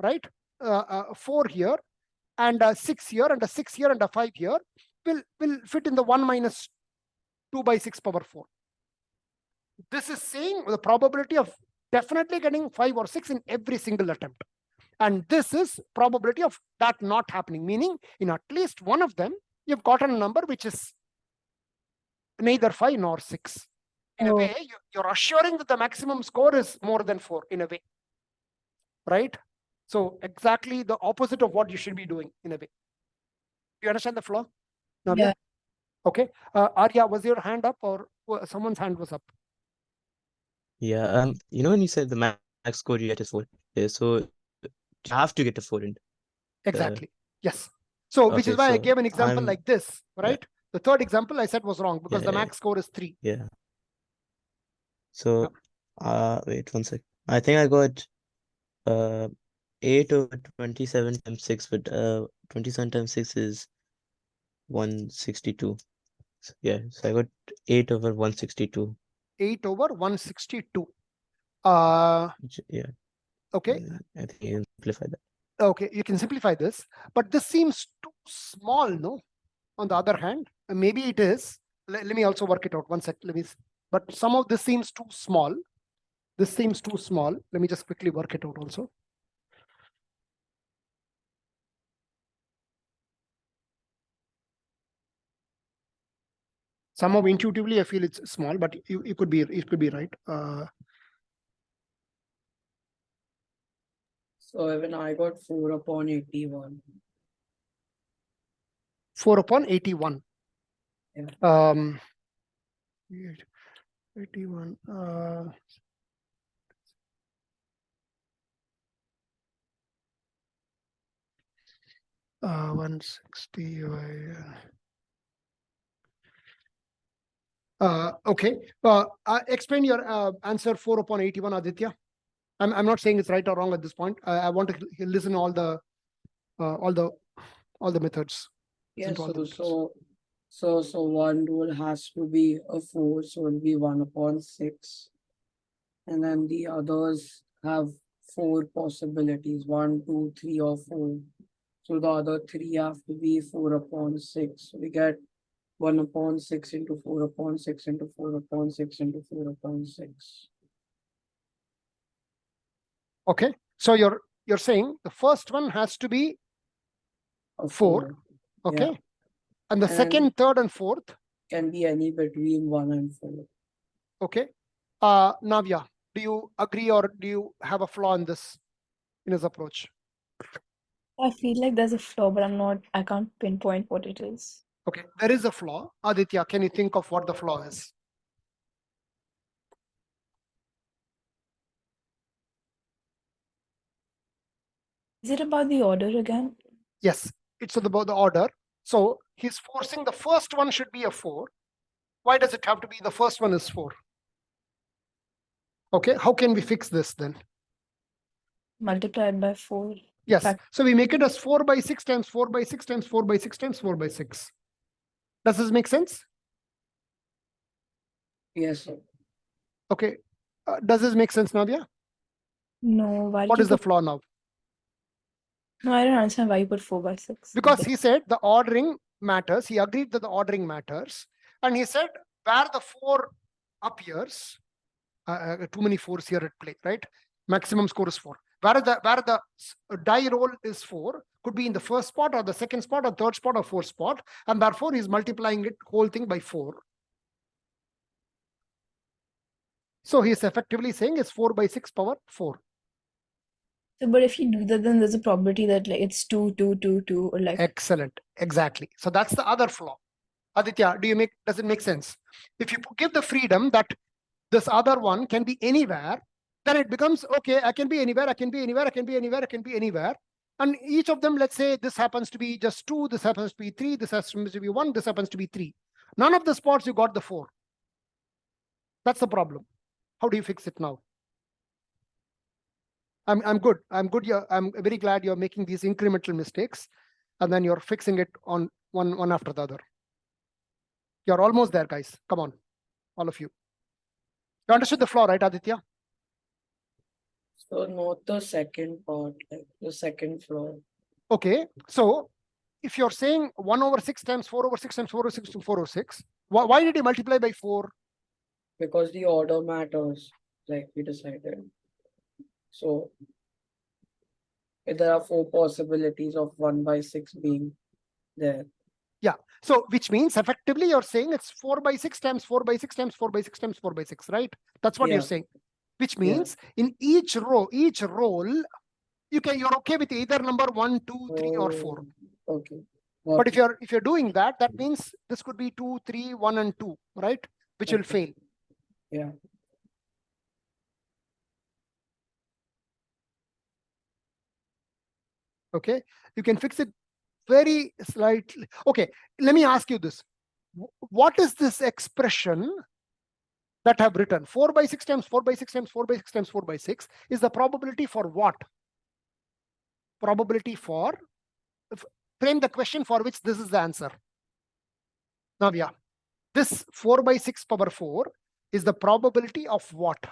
right? 4 here, and a 6 here, and a 6 here, and a 5 here will fit in the 1 minus 2 by 6 power 4. This is saying the probability of definitely getting 5 or 6 in every single attempt. And this is probability of that not happening, meaning in at least one of them, you've gotten a number which is neither 5 nor 6. In a way, you're assuring that the maximum score is more than 4 in a way, right? So exactly the opposite of what you should be doing in a way. Do you understand the flow? Navya? Yeah. Okay. Arya, was your hand up or someone's hand was up? Yeah. You know, when you said the max score you get is 4, so you have to get a 4 in. Exactly. Yes. So which is Okay, why I so gave an example I'm- like this, right? The third example I said was wrong because Yeah, the yeah, max score is 3. Yeah. So, wait 1 sec. I think I got 8 over 27 times 6, but 27 times 6 is 162. So, yeah, so I got 8 over 162. 8 over 162. Yeah. Okay. I think you can simplify that. Okay, you can simplify this, but this seems too small, no? On the other hand, maybe it is. Let me also work it out. 1 sec. But some of this seems too small. This seems too small. Let me just quickly work it out also. Somehow intuitively, I feel it's small, but it could be right. So even I got 4 upon 81. 4 upon 81. Yeah. 81. 160. Okay. Explain your answer 4 upon 81, Aditya. I'm not saying it's right or wrong at this point. I want to listen all the methods. Yeah, Listen to all the so one rule has to be a 4, so it'll be 1 upon 6. And then the others have 4 possibilities, 1, 2, 3, or 4. So the other 3 have to be 4 upon 6. So we get 1 upon 6 into 4 upon 6 into 4 upon 6 into 4 upon 6. Okay. So you're saying the first one has to be A 4. Okay. Yeah. And the And second, third, and fourth. Can be any between 1 and 4. Okay. Navya, do you agree or do you have a flaw in this, in his approach? I feel like there's a flaw, but I can't pinpoint what it is. Okay, there is a flaw. Aditya, can you think of what the flaw is? Is it about the order again? Yes, it's about the order. So he's forcing the first one should be a 4. Why does it have to be the first one is 4? Okay, how can we fix this then? Multiplied by 4. Yes, so we make it as 4 by 6 times 4 by 6 times 4 by 6 times 4 by 6. Does this make sense? Yes, sir. Okay, does this make sense, Navya? No, why What did is the flaw now? No, I don't understand why you put 4 by 6. Because he said the ordering matters. He agreed that the ordering matters. And he said where the 4 appears, too many 4s here at play, right? Maximum score is 4. Where the die roll is 4, could be in the first spot or the second spot or third spot or fourth spot. And therefore he's multiplying it whole thing by 4. So he's effectively saying it's 4 by 6 power 4. So, but if you do that, then there's a probability that like it's 2, 2, 2, 2, or like. Excellent. Exactly. So that's the other flaw. Aditya, does it make sense? If you give the freedom that this other one can be anywhere, then it becomes, okay, I can be anywhere, I can be anywhere, I can be anywhere, I can be anywhere. And each of them, let's say this happens to be just 2, this happens to be 3, this happens to be 1, this happens to be 3. None of the spots you got the 4. That's the problem. How do you fix it now? I'm good. I'm good. I'm very glad you're making these incremental mistakes, and then you're fixing it on one after the other. You're almost there, guys. Come on, all of you. You understood the flow, right, Aditya? So not the second part, like the second floor. Okay. So if you're saying 1/6 times 4/6 times 4/6 to 4/6, why did you multiply by 4? Because the order matters, like we decided. So if there are 4 possibilities of 1/6 being there. Yeah. So which means effectively you're saying it's 4/6 times 4/6 times 4/6 times 4/6, right? That's what you're saying. Which means in each row, each role, you're okay with either number 1, 2, 3, or 4. Okay. But if you're doing that, that means this could be 2, 3, 1, and 2, right? Which will fail. Yeah. Okay. You can fix it very slightly. Okay. Let me ask you this. What is this expression that I have written? 4/6 times 4/6 times 4/6 times 4/6 is the probability for what? Probability for, frame the question for which this is the answer. Now, yeah, this 4/6 power 4 is the probability of what?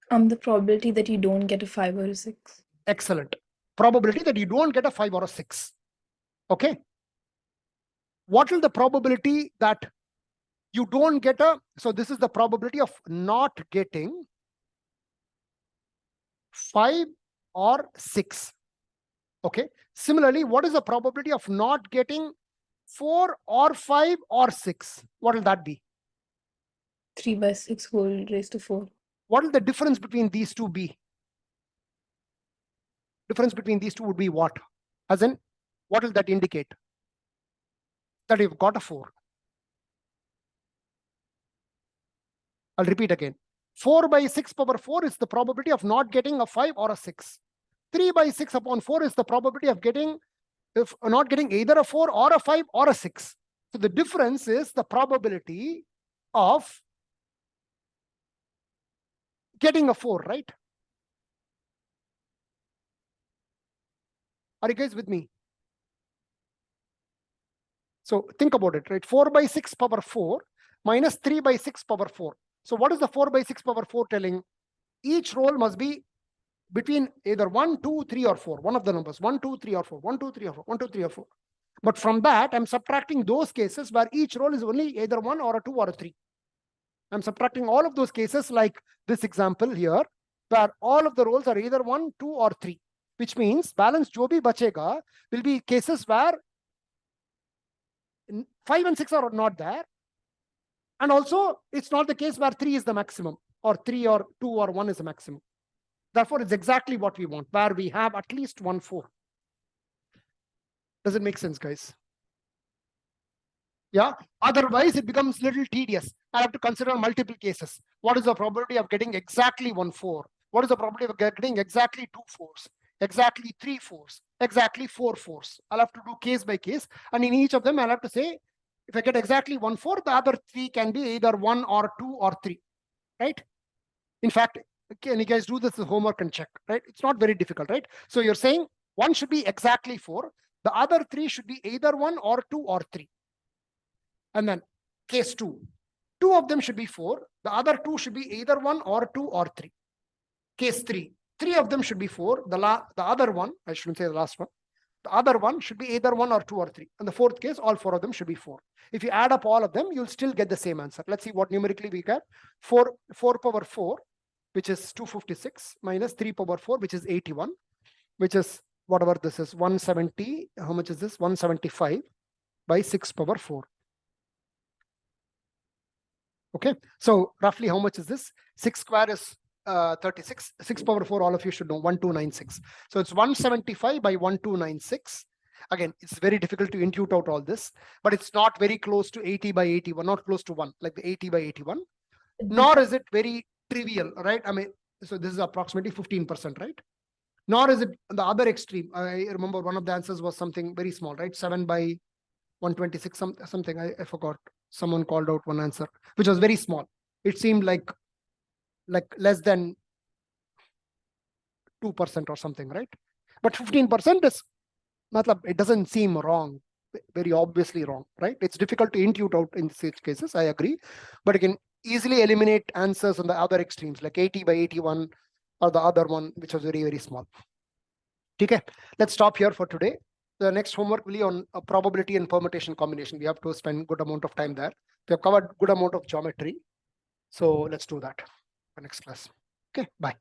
The probability that you don't get a 5 or a 6. Excellent. Probability that you don't get a 5 or a 6. Okay. What is the probability that you don't get a, so this is the probability of not getting 5 or 6. Okay. Similarly, what is the probability of not getting 4 or 5 or 6? What will that be? 3/6 whole raised to 4. What will the difference between these two be? Difference between these two would be what? As in, what will that indicate? That you've got a 4. I'll repeat again. 4/6 power 4 is the probability of not getting a 5 or a 6. 3/6 upon 4 is the probability of not getting either a 4 or a 5 or a 6. So the difference is the probability of getting a 4, right? Are you guys with me? So think about it, right? 4/6 power 4 minus 3/6 power 4. So what is the 4/6 power 4 telling? Each roll must be between either 1, 2, 3, or 4. One of the numbers, 1, 2, 3, or 4, 1, 2, 3, or 4, 1, 2, 3, or 4. But from that, I'm subtracting those cases where each roll is only either 1 or a 2 or a 3. I'm subtracting all of those cases like this example here, where all of the rolls are either 1, 2, or 3, which means balance jo bhi bachega will be cases where 5 and 6 are not there. And also, it's not the case where 3 is the maximum, or 3 or 2 or 1 is the maximum. Therefore, it's exactly what we want, where we have at least 1 4. Does it make sense, guys? Yeah. Otherwise, it becomes a little tedious. I have to consider multiple cases. What is the probability of getting exactly 1 4? What is the probability of getting exactly 2 4s? Exactly 3 4s? Exactly 4 4s? I'll have to do case by case. And in each of them, I'll have to say, if I get exactly 1 4, the other 3 can be either 1 or 2 or 3, right? In fact, can you guys do this as homework and check, right? It's not very difficult, right? So you're saying 1 should be exactly 4. The other 3 should be either 1 or 2 or 3. And then case 2. 2 of them should be 4. The other 2 should be either 1 or 2 or 3. Case 3. 3 of them should be 4. The other one, I shouldn't say the last one. The other one should be either 1 or 2 or 3. In the fourth case, all 4 of them should be 4. If you add up all of them, you'll still get the same answer. Let's see what numerically we get. 4 power 4, which is 256, minus 3 power 4, which is 81, which is whatever this is, 170. How much is this? 175 by 6 power 4. Okay. So roughly how much is this? 6 square is 36. 6 power 4, all of you should know, 1296. So it's 175 by 1296. Again, it's very difficult to intuit out all this, but it's not very close to 80 by 81, not close to 1, like the 80 by 81. Nor is it very trivial, right? I mean, so this is approximately 15%, right? Nor is it the other extreme. I remember one of the answers was something very small, right? 7 by 126, something. I forgot. Someone called out one answer, which was very small. It seemed like less than 2% or something, right? But 15% is, it doesn't seem wrong, very obviously wrong, right? It's difficult to intuit out in such cases, I agree. But you can easily eliminate answers on the other extremes, like 80 by 81 or the other one, which was very, very small. Okay, let's stop here for today. The next homework will be on a probability and permutation combination. We have to spend good amount of time there. We have covered good amount of geometry. So let's do that for next class. Okay, bye.